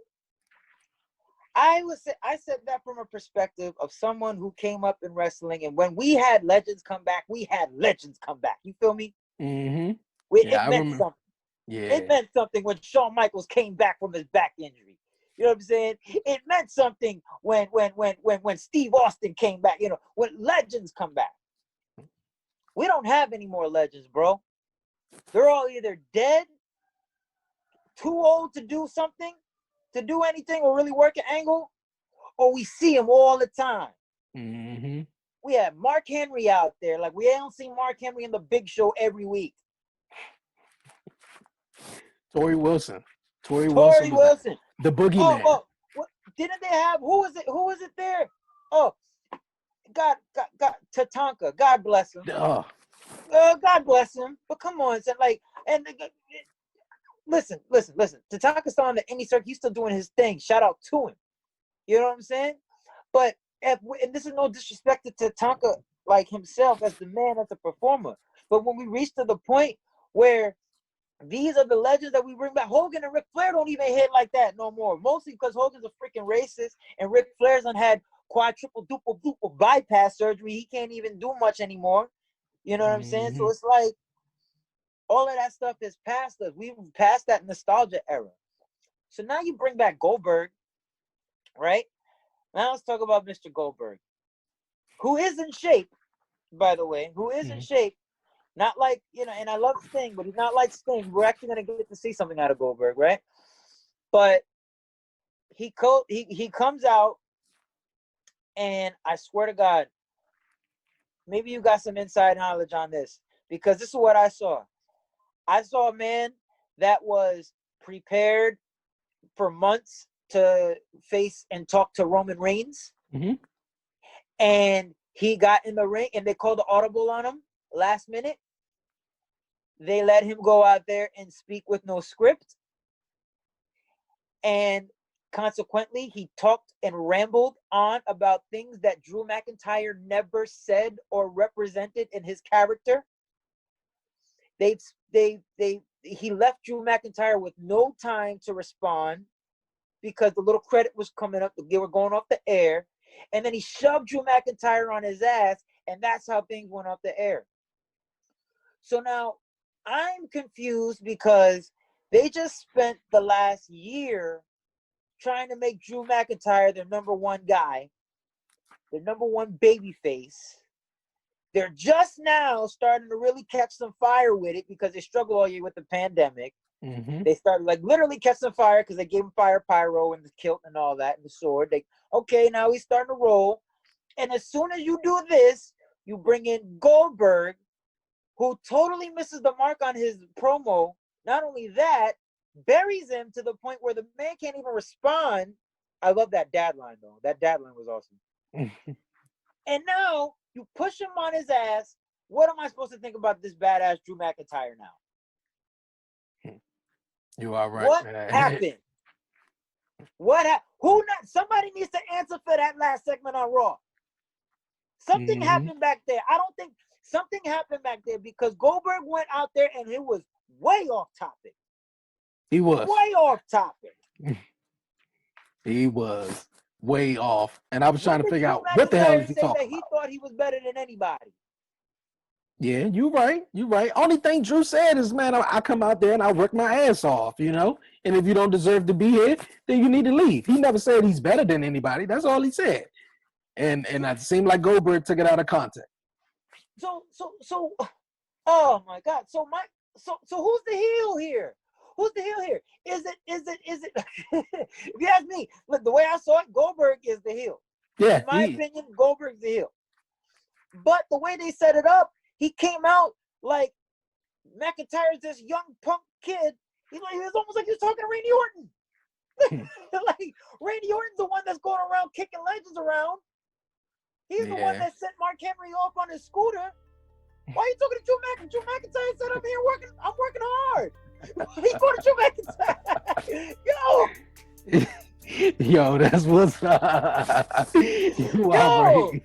I said that from a perspective of someone who came up in wrestling, and when we had legends come back, You feel me? Mm-hmm. It meant something. Yeah. It meant something when Shawn Michaels came back from his back injury. You know what I'm saying? It meant something when Steve Austin came back. When legends come back. We don't have any more legends, bro. They're all either dead, too old to do something, to do anything or really work an angle, or we see them all the time. Mm-hmm. We have Mark Henry out there. Like, we don't see Mark Henry in the Big Show every week. Tori Wilson. The boogeyman. Oh, didn't they have, who was it there? Oh, God, Tatanka. God bless him. Oh. God bless him. But come on, so listen. Tatanka's still on the indie circuit. He's still doing his thing. Shout out to him. You know what I'm saying? But and this is no disrespect to Tatanka, like himself as the man, as a performer. But when we reach to the point where These are the legends that we bring back. Hogan and Ric Flair don't even hit like that no more. Mostly because Hogan's a freaking racist and Ric Flair's done had quadruple, duple bypass surgery. He can't even do much anymore. You know what I'm saying? So it's like all of that stuff is past us. We've passed that nostalgia era. So now you bring back Goldberg, right? Now let's talk about Mr. Goldberg, who is in shape, by the way, who is in shape. Not like, you know, and I love Sting, but he's not like Sting. We're actually going to get to see something out of Goldberg, right? But he comes out, and I swear to God, maybe you got some inside knowledge on this, because this is what I saw. I saw a man that was prepared for months to face and talk to Roman Reigns. And he got in the ring, and they called the audible on him last minute. They let him go out there and speak with no script. And consequently, he talked and rambled on about things that Drew McIntyre never said or represented in his character. He left Drew McIntyre with no time to respond because the little credit was coming up. They were going off the air. And then he shoved Drew McIntyre on his ass, and that's how things went off the air. So now I'm confused because they just spent the last year trying to make Drew McIntyre their number one guy, their number one baby face. They're just now starting to really catch some fire with it because they struggled all year with the pandemic. They started like literally catch some fire because they gave him fire pyro and the kilt and all that and the sword. Okay, now he's starting to roll. And as soon as you do this, you bring in Goldberg, who totally misses the mark on his promo. Not only that, buries him to the point where the man can't even respond. I love that dad line, though. That dad line was awesome. And now you push him on his ass. What am I supposed to think about this badass Drew McIntyre now? You are right. What happened? Somebody needs to answer for that last segment on Raw. Something happened back there. I don't think something happened back there because Goldberg went out there and it was way off topic. He was way off topic. He was way off, and I was trying to figure out Drew what the hell McIntyre is he say talking that he about. thought he was better than anybody. Yeah, you're right. You're right. Only thing Drew said is, man, I come out there and I work my ass off, you know? And if you don't deserve to be here, then you need to leave. He never said he's better than anybody. That's all he said. And it seemed like Goldberg took it out of context. So, oh my God. So who's the heel here? Who's the heel here? Is it, if you ask me, look, the way I saw it, Goldberg is the heel. Yeah. In my opinion, Goldberg's the heel. But the way they set it up, he came out like McIntyre's this young punk kid. It was almost like he was talking to Randy Orton. Like Randy Orton's the one that's going around kicking legends around. He's the one that sent Mark Henry off on his scooter. Why are you talking to Drew McIntyre? Drew McIntyre said, I'm working hard. He's going to Drew McIntyre. Yo, that's what's up. You are right.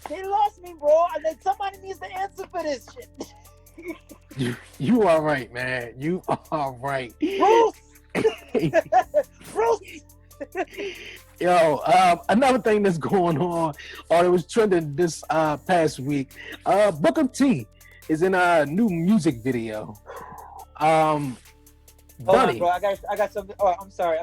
They lost me, bro. And then somebody needs to answer for this shit. You are right, man. You are right. Bruce. Yo, another thing that's going on, or it was trending this past week. Booker T is in a new music video. Hold on, bro. I got something. Oh, I'm sorry.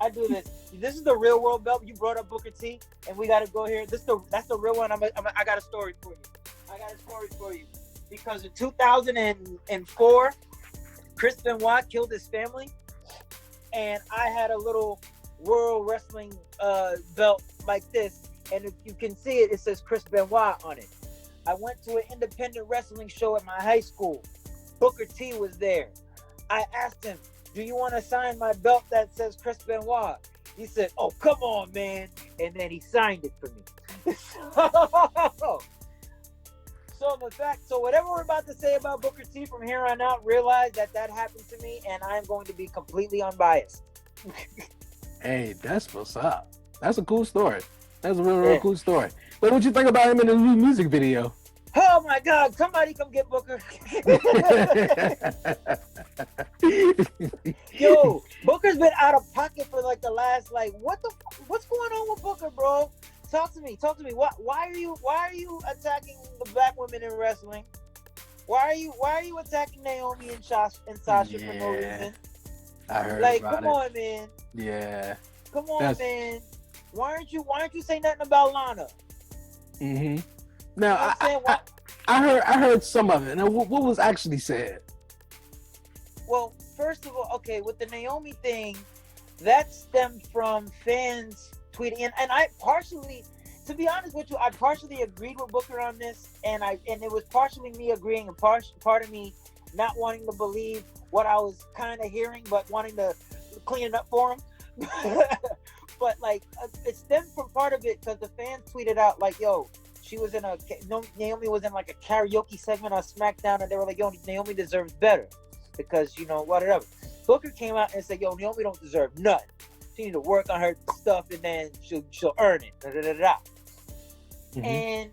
I do this. This is the real world belt. You brought up Booker T, and we got to go here. That's the real one. I got a story for you. Because in 2004, Chris Benoit killed his family, and I had a little World Wrestling belt like this, and if you can see it, it says Chris Benoit on it. I went to an independent wrestling show at my high school. Booker T was there. I asked him, do you want to sign my belt that says Chris Benoit? He said, oh, come on, man. And then he signed it for me. So whatever we're about to say about Booker T from here on out, realize that happened to me, and I'm going to be completely unbiased. Hey, that's what's up. That's a cool story. That's a real cool story. But what you think about him in the new music video? Oh my God! Somebody come get Booker. Yo, Booker's been out of pocket for like the last what's going on with Booker, bro? Talk to me. Why are you attacking the black women in wrestling? Why are you attacking Naomi and Sasha for no reason? I heard Like, about come it. on, man. Yeah. Come on, man. Why aren't you saying nothing about Lana? Mm-hmm. Now, You know I heard some of it. Now, what was actually said? Well, first of all, okay, with the Naomi thing, that stemmed from fans tweeting, and I partially, to be honest with you, I partially agreed with Booker on this, and it was partially me agreeing, and part of me not wanting to believe what I was kind of hearing, but wanting to clean it up for him. But like, it stemmed from part of it because the fans tweeted out like, "Yo, Naomi was in like a karaoke segment on SmackDown, and they were like, yo, Naomi deserves better because whatever." Booker came out and said, "Yo, Naomi don't deserve nothing. She need to work on her stuff, and then she'll earn it." Da, da, da, da. Mm-hmm. And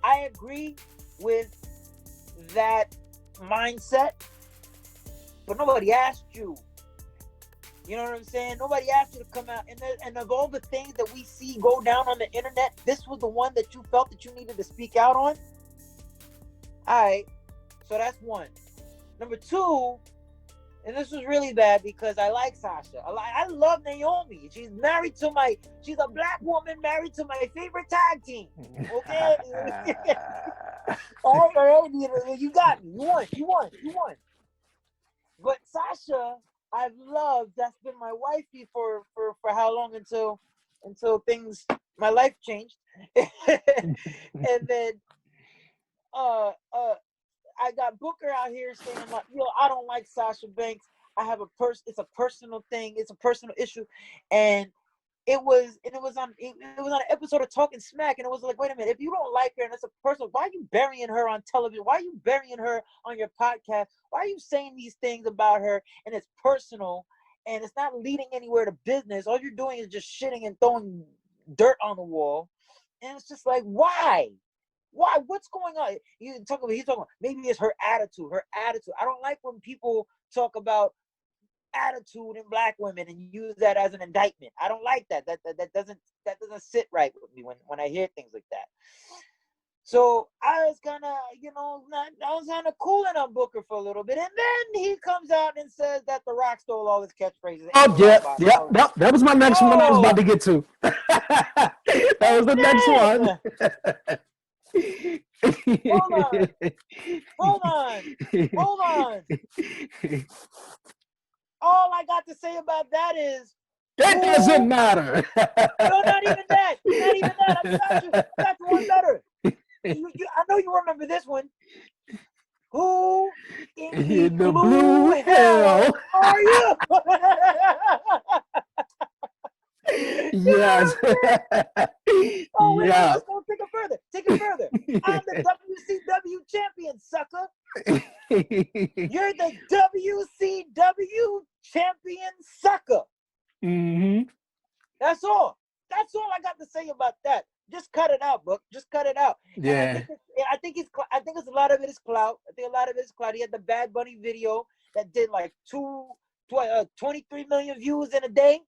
I agree with that mindset, but nobody asked you. You know what I'm saying? Nobody asked you to come out. And of all the things that we see go down on the internet, this was the one that you felt that you needed to speak out on? All right. So that's one. Number two, and this was really bad because I like Sasha. I love Naomi. She's a black woman married to my favorite tag team. Okay? All right. You got me. You won. But Sasha, I've loved. That's been my wifey for how long until my life changed. And then I got Booker out here saying like, yo, I don't like Sasha Banks. It's a personal thing. It's a personal issue. And it was on an episode of Talking Smack, and it was like, wait a minute, if you don't like her and it's a personal, why are you burying her on television? Why are you burying her on your podcast? Why are you saying these things about her and it's personal and it's not leading anywhere to business? All you're doing is just shitting and throwing dirt on the wall. And it's just like, why? What's going on? He's talking about maybe it's her attitude. I don't like when people talk about attitude in black women and use that as an indictment. I don't like that. That doesn't sit right with me when I hear things like that. So I was kind of cooling on Booker for a little bit, and then he comes out and says that The Rock stole all his catchphrrases. Oh yeah. That was my next one I was about to get to. That was the next one. Hold on. All I got to say about that is that doesn't matter. No, not even that. I got you one better. I know you remember this one. Who in the blue hell are you? Yes. Oh, wait, yeah. Let's go take it further. I'm the WCW champion, sucker. You're the WCW champion, sucker. Mm-hmm. That's all I got to say about that. Just cut it out, Book. Just cut it out. Yeah. I think it's a lot of it is clout. He had the Bad Bunny video that did like 23 million views in a day.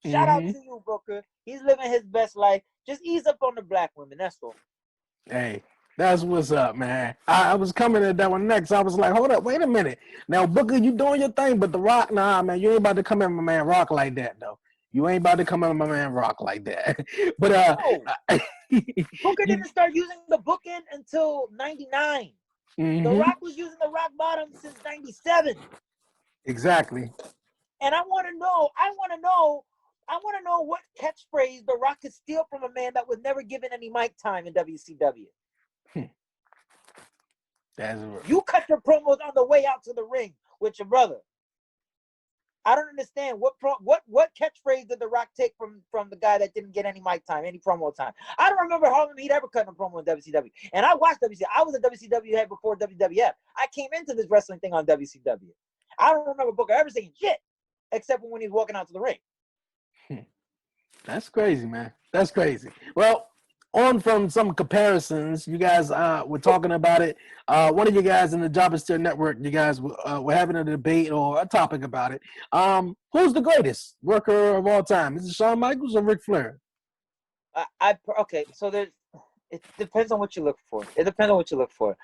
Shout out to you, Booker. He's living his best life. Just ease up on the black women. That's all. Hey, that's what's up, man. I was coming at that one next. I was like, hold up, wait a minute. Now, Booker, you doing your thing, but The Rock, nah, man, you ain't about to come at my man Rock like that, though. You ain't about to come at my man Rock like that. But no. Booker didn't start using the bookend until 99. The Rock was using the rock bottom since 97. Exactly. And I want to know what catchphrase The Rock could steal from a man that was never given any mic time in WCW. That's right. You cut your promos on the way out to the ring with your brother. I don't understand what catchphrase did The Rock take from the guy that didn't get any mic time, any promo time. I don't remember how he'd ever cut a promo in WCW. And I watched WCW. I was a WCW head before WWF. I came into this wrestling thing on WCW. I don't remember Booker ever saying shit except when he's walking out to the ring. That's crazy, man. That's crazy. Well, on from some comparisons, you guys were talking about it. One of you guys in the Jobber Steer Network, you guys were having a debate or a topic about it. Who's the greatest worker of all time? Is it Shawn Michaels or Ric Flair? Okay, so it depends on what you look for. It depends on what you look for.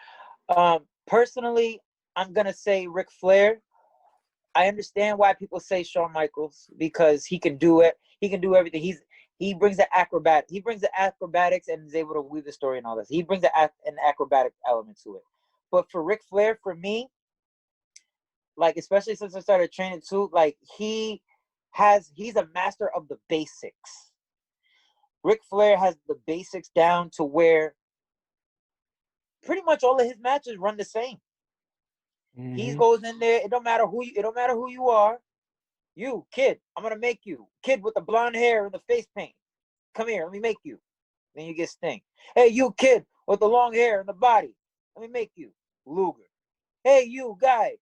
Personally, I'm gonna say Ric Flair. I understand why people say Shawn Michaels because he can do it. He can do everything. He brings the acrobatics and is able to weave the story and all this. He brings an acrobatic element to it. But for Ric Flair, for me, like especially since I started training too, like he's a master of the basics. Ric Flair has the basics down to where pretty much all of his matches run the same. Mm-hmm. He goes in there. It don't matter who you are. You, kid, I'm going to make you. Kid with the blonde hair and the face paint. Come here, let me make you. Then you get Sting. Hey, you, kid with the long hair and the body. Let me make you. Luger. Hey, you, guy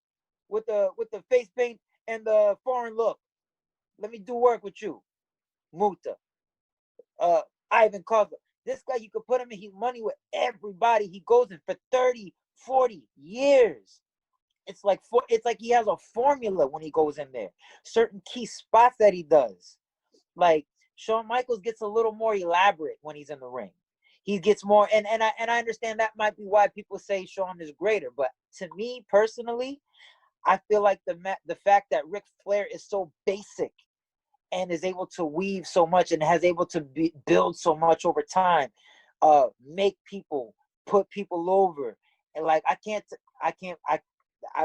with the face paint and the foreign look. Let me do work with you. Muta. Ivan Kova. This guy, you could put him in money with everybody. He goes in for 30, 40 years. It's like he has a formula when he goes in there. Certain key spots that he does. Like Shawn Michaels gets a little more elaborate when he's in the ring. He gets more, and I understand that might be why people say Shawn is greater. But to me personally, I feel like the fact that Ric Flair is so basic and is able to weave so much and has able to build so much over time, make people, put people over, and like I can't.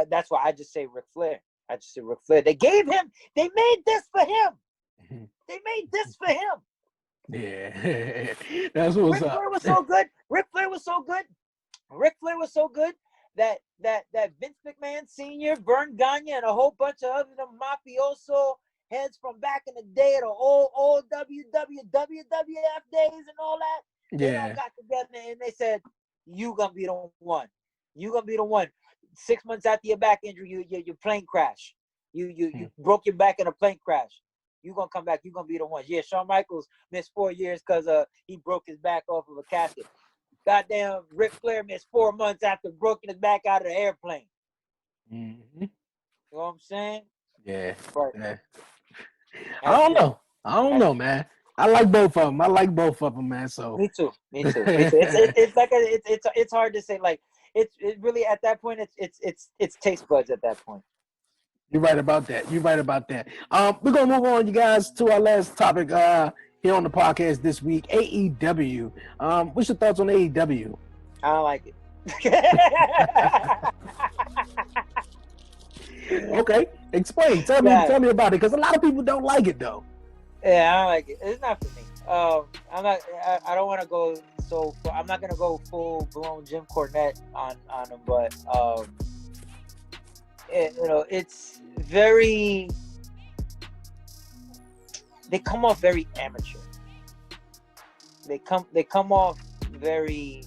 That's why I just say Ric Flair. I just say Ric Flair. They made this for him. They made this for him. Yeah, that's what's up. Ric Flair was so good. Ric Flair was so good that Vince McMahon Sr., Vern Gagne, and a whole bunch of other mafioso heads from back in the day, the old WWF days and all that. They all got together and they said, "You gonna be the one. You gonna be the one." 6 months after your back injury, your plane crash. You broke your back in a plane crash. You gonna come back. You gonna be the one. Yeah, Shawn Michaels missed 4 years because he broke his back off of a casket. Goddamn, Ric Flair missed 4 months after broken his back out of the airplane. Mm-hmm. You know what I'm saying? Yeah. But, yeah. I don't know, man. I like both of them, man. So me too. It's hard to say. Like it really at that point it's taste buds at that point. You're right about that. We're gonna move on, you guys, to our last topic here on the podcast this week. AEW. What's your thoughts on AEW? I don't like it. Okay, explain. Tell me about it, because a lot of people don't like it though. Yeah, I don't like it. It's not for me. I don't want to go so far. I'm not gonna go full blown Jim Cornette on them, but it's very. They come off very amateur. They come off very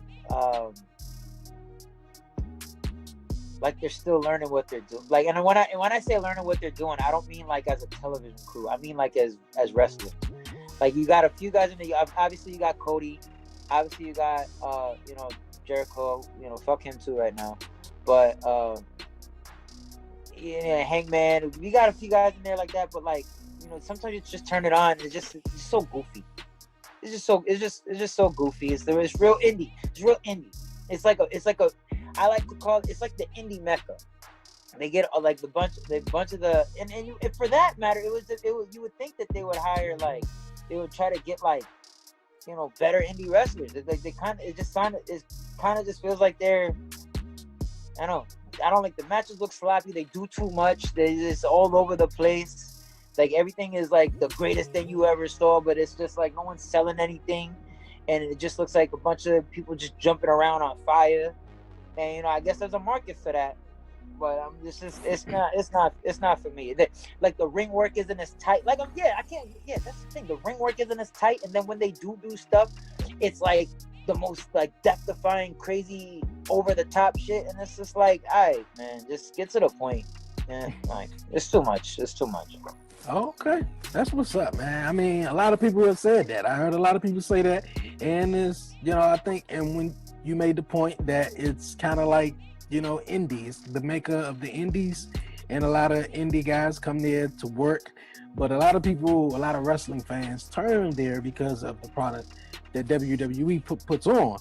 like they're still learning what they're doing. Like, and when I say learning what they're doing, I don't mean like as a television crew. I mean like as wrestlers. Like you got a few guys in the. Obviously, you got Cody. Obviously, you got Jericho. Fuck him too right now. But Hangman. We got a few guys in there like that. But like sometimes you just turn it on. And it's just so goofy. It's just so goofy. It's real indie. It's real indie. It's like a. I like to call it. It's like the indie mecca. They get like the bunch of the and for that matter, it was you would think that they would hire like they would try to get like better indie wrestlers. It kind of just feels like they're I don't like the matches look sloppy. They do too much. They just all over the place. Like everything is like the greatest thing you ever saw, but it's just like no one's selling anything, and it just looks like a bunch of people just jumping around on fire. And I guess there's a market for that, but it's not for me. Like the ring work isn't as tight. Like that's the thing. The ring work isn't as tight, and then when they do stuff, it's like the most like death-defying, crazy, over-the-top shit, and it's just like, all right, man, just get to the point. Yeah, like it's too much. Okay, that's what's up, man. I mean, a lot of people have said that. I heard a lot of people say that, And it's, I think, and when you made the point that it's kind of like, indies, the maker of the indies, and a lot of indie guys come there to work. But a lot of people, a lot of wrestling fans turn there because of the product that WWE puts on.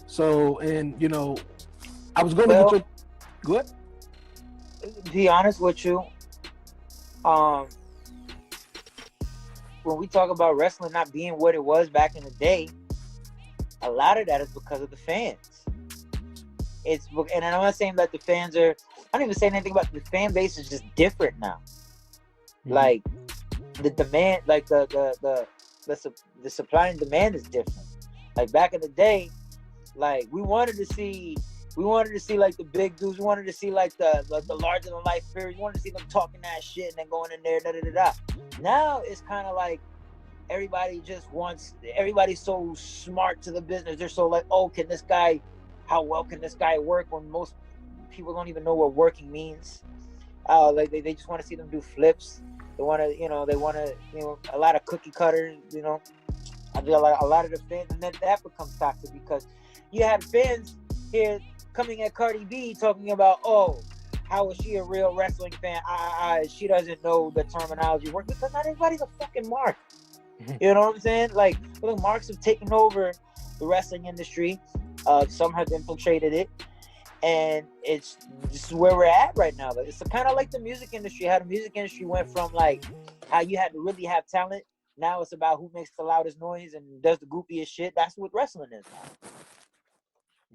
So, and, I was going to get Well, your, good? to be honest with you, um, when we talk about wrestling not being what it was back in the day, a lot of that is because of the fans. And I'm not saying that the fans are. I don't even say anything about the fan base is just different now. Mm-hmm. Like the demand, like the supply and demand is different. Like back in the day, like we wanted to see like the big dudes. We wanted to see like the larger than life figures. We wanted to see them talking that shit and then going in there. Now it's kind of like everybody's so smart to the business. They're so like, oh, how well can this guy work, when most people don't even know what working means. Like they just want to see them do flips. They want to, a lot of cookie cutters, I feel like a lot of the fans, and then that becomes toxic because you have fans here coming at Cardi B talking about, oh, how is she a real wrestling fan? She doesn't know the terminology work, because not everybody's a fucking mark. You know what I'm saying? Like, look, marks have taken over the wrestling industry. Some have infiltrated it, and this is where we're at right now. But it's kind of like the music industry. How the music industry went from like how you had to really have talent. Now it's about who makes the loudest noise and does the goofiest shit. That's what wrestling is now.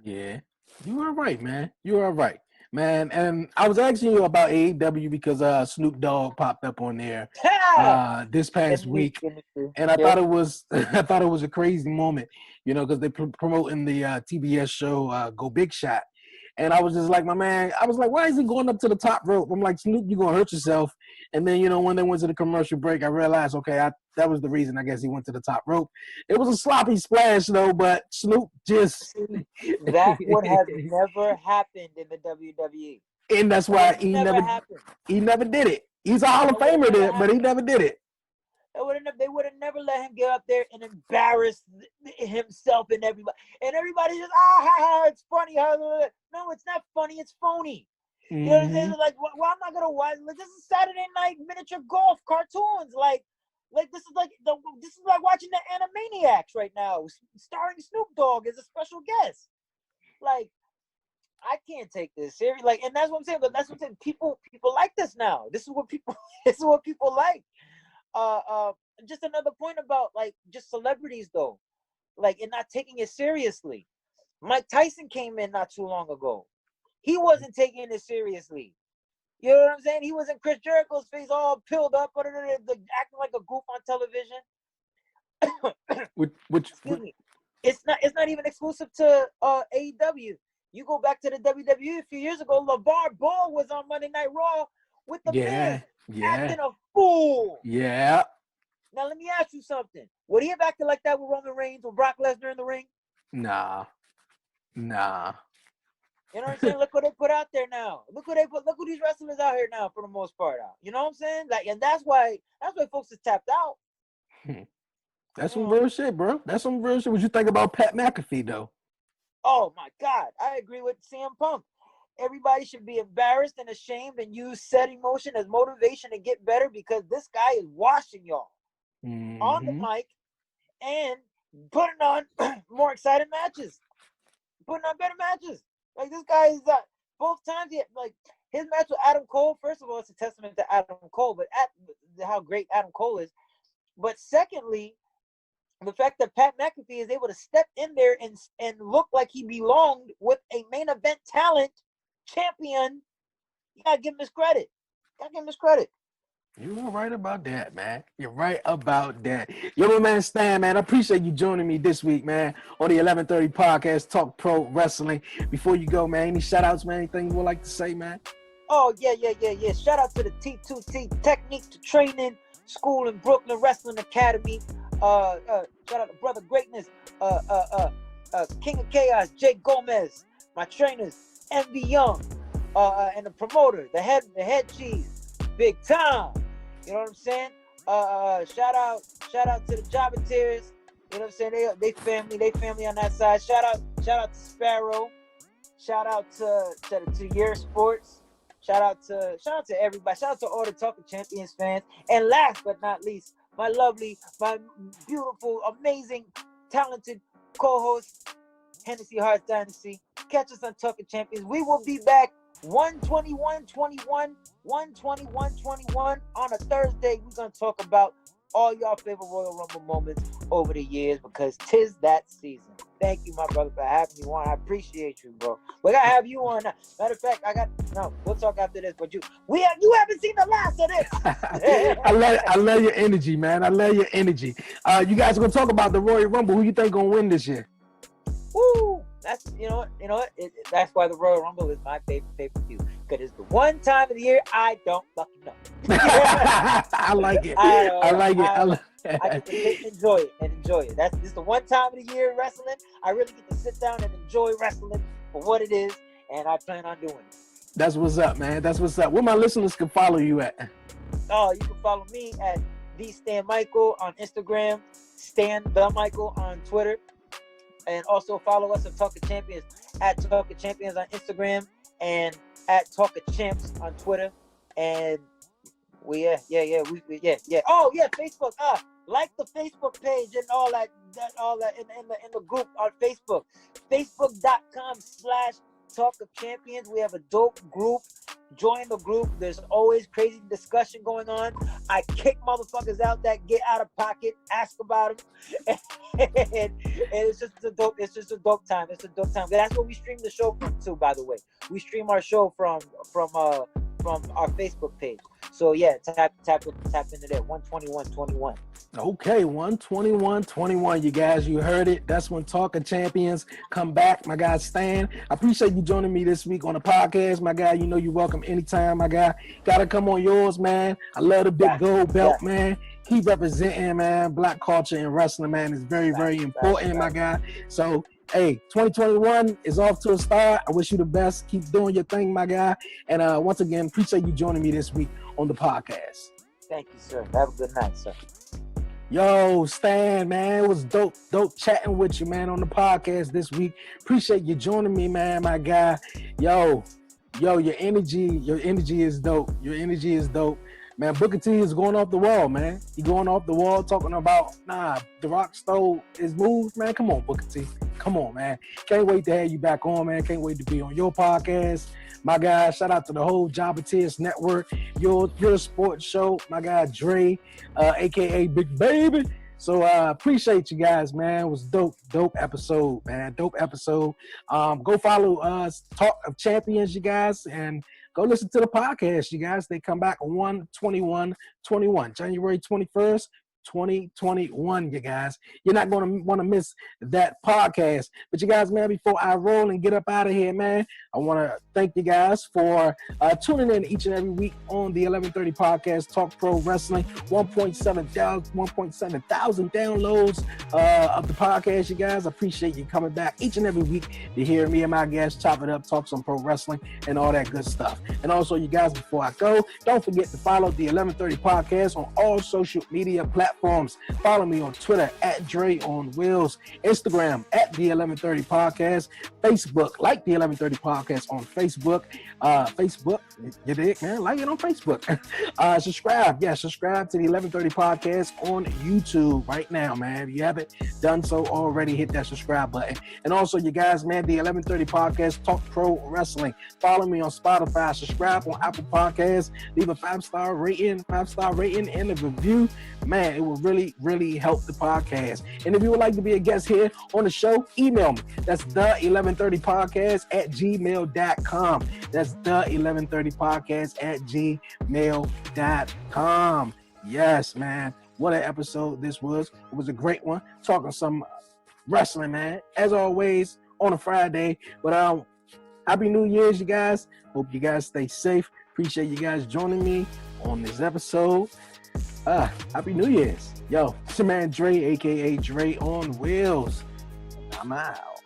Yeah, you are right, man. You are right, man. And I was asking you about AEW because Snoop Dogg popped up on there this past week, and I thought it was a crazy moment, because they're promoting the TBS show Go Big Shot. And I was just like, my man, I was like, why is he going up to the top rope? I'm like, Snoop, you're going to hurt yourself. And then, when they went to the commercial break, I realized, okay, that was the reason, I guess, he went to the top rope. It was a sloppy splash, though, but Snoop just... That would have never happened in the WWE. And that's why he never did it. He's a Hall of Famer there, but he never did it. They would have never let him get up there and embarrass himself and everybody. And everybody just, it's funny. No, it's not funny. It's phony. Mm-hmm. You know what I'm saying? Like, well, I'm not gonna watch. Like, this is Saturday night miniature golf cartoons. Like this is like watching the Animaniacs right now, starring Snoop Dogg as a special guest. Like, I can't take this serious. Like, and that's what I'm saying. But that's what I'm saying. People like this now. This is what people like. Just another point about like just celebrities though, like, and not taking it seriously. Mike Tyson came in not too long ago. He wasn't taking it seriously. You know what I'm saying? He was in Chris Jericho's face, all pilled up, acting like a goof on television. Excuse me. It's not even exclusive to AEW. You go back to the WWE a few years ago. LeVar Ball was on Monday Night Raw with the Miz, acting a fool. Yeah. Now let me ask you something. Would he have acted like that with Roman Reigns or Brock Lesnar in the ring? Nah. You know what I'm saying? Look what they put out there now. Look who these wrestlers out here now for the most part out. You know what I'm saying? Like, and that's why folks is tapped out. That's some real shit, bro. That's some real shit. What you think about Pat McAfee though? Oh my God, I agree with CM Punk. Everybody should be embarrassed and ashamed and use set emotion as motivation to get better, because this guy is washing y'all on the mic and putting on more exciting matches, putting on better matches. Like, this guy is both times like his match with Adam Cole. First of all, it's a testament to Adam Cole, but how great Adam Cole is. But secondly, the fact that Pat McAfee is able to step in there and look like he belonged with a main event talent champion, you gotta give him his credit. You're right about that, man. You're right about that. Yo, my man Stan, man, I appreciate you joining me this week, man, on the 1130 podcast, Talk Pro Wrestling. Before you go, man, any shout-outs, man, anything you would like to say, man? Oh, yeah. Shout out to the T2T Technique to Training School in Brooklyn, Wrestling Academy. Shout out to Brother Greatness, King of Chaos, Jake Gomez, my trainers, MV Young, and the promoter, the head cheese, Big Tom. You know what I'm saying? Shout out to the Jobbeteers, You know what I'm saying? They family on that side. Shout out to Sparrow. Shout out to Year Sports. Shout out to everybody. Shout out to all the Talking Champions fans. And last but not least, my lovely, my beautiful, amazing, talented co-host, Hennessy Hearts Dynasty. Catch us on Talking Champions. We will be back 121-21 on a Thursday. We're gonna talk about all y'all favorite Royal Rumble moments over the years because 'tis that season. Thank you, my brother, for having me on. I appreciate you, bro. We gotta have you on. Matter of fact, we'll talk after this. But you haven't seen the last of this. I love your energy, man. I love your energy. You guys are gonna talk about the Royal Rumble. Who you think gonna win this year? Woo! That's you know what. That's why the Royal Rumble is my favorite pay-per-view because it's the one time of the year I don't fucking know. I like it. I like it. I can enjoy it. It's the one time of the year wrestling. I really get to sit down and enjoy wrestling for what it is, and I plan on doing it. That's what's up, man. That's what's up. Where my listeners can follow you at? Oh, you can follow me at the Stan Michael on Instagram, Stan the Michael on Twitter, and also follow us at Talking Champions at Talking Champions on Instagram and at Talking Champs on Twitter, and we Oh yeah, Facebook. Like the Facebook page and all that in the group on Facebook. Facebook.com/Talk of Champions. We have a dope group. Join the group. There's always crazy discussion going on. I kick motherfuckers out that get out of pocket. Ask about them. and it's just a dope time. It's a dope time. That's what we stream the show from too, by the way. We stream our show from our Facebook page. So yeah, tap into that 121-21. Okay, 121-21. You guys, you heard it. That's when Talking Champions come back. My guy Stan, I appreciate you joining me this week on the podcast. My guy, you know you're welcome anytime. My guy, gotta come on yours, man. I love the big gold belt, man. He representing, man, black culture and wrestling, man, is very, very important, my guy. So, hey, 2021 is off to a start. I wish you the best. Keep doing your thing, my guy. And once again, appreciate you joining me this week on the podcast. Thank you, sir. Have a good night, sir. Yo, Stan, man, it was dope chatting with you, man, on the podcast this week. Appreciate you joining me, man, my guy. Yo, your energy is dope. Your energy is dope. Man, Booker T is going off the wall, man. He going off the wall talking about, The Rock stole his moves, man. Come on, Booker T. Come on, man. Can't wait to have you back on, man. Can't wait to be on your podcast. My guy, shout out to the whole Jobber-Tears Network, your sports show. My guy, Dre, a.k.a. Big Baby. So appreciate you guys, man. It was dope episode, man. Dope episode. Go follow us, Talk of Champions, you guys, and go listen to the podcast, you guys. They come back 1/21/21, January 21st. 2021, you guys. You're not going to want to miss that podcast. But you guys, man, before I roll and get up out of here, man, I want to thank you guys for tuning in each and every week on the 1130 podcast, Talk Pro Wrestling. 1.7 thousand downloads of the podcast, you guys. I appreciate you coming back each and every week to hear me and my guests chop it up, talk some pro wrestling and all that good stuff. And also, you guys, before I go, don't forget to follow the 1130 podcast on all social media platforms. Follow me on Twitter at Dre on Wheels, Instagram at the 1130 podcast, Facebook, like the 1130 podcast on Facebook. Facebook, you dig, man? Like it on Facebook. Subscribe to the 1130 podcast on YouTube right now, man. If you haven't done so already, hit that subscribe button. And also, you guys, man, the 1130 podcast, Talk Pro Wrestling. Follow me on Spotify, subscribe on Apple Podcasts, leave a 5-star rating and a review. Man, it will really, really help the podcast. And if you would like to be a guest here on the show, email me. That's the 1130podcast@gmail.com. That's the 1130podcast@gmail.com. Yes, man. What an episode this was. It was a great one. Talking some wrestling, man. As always, on a Friday. But Happy New Year's, you guys. Hope you guys stay safe. Appreciate you guys joining me on this episode. Happy New Year's. Yo, it's your man Dre, a.k.a. Dre on Wheels. I'm out.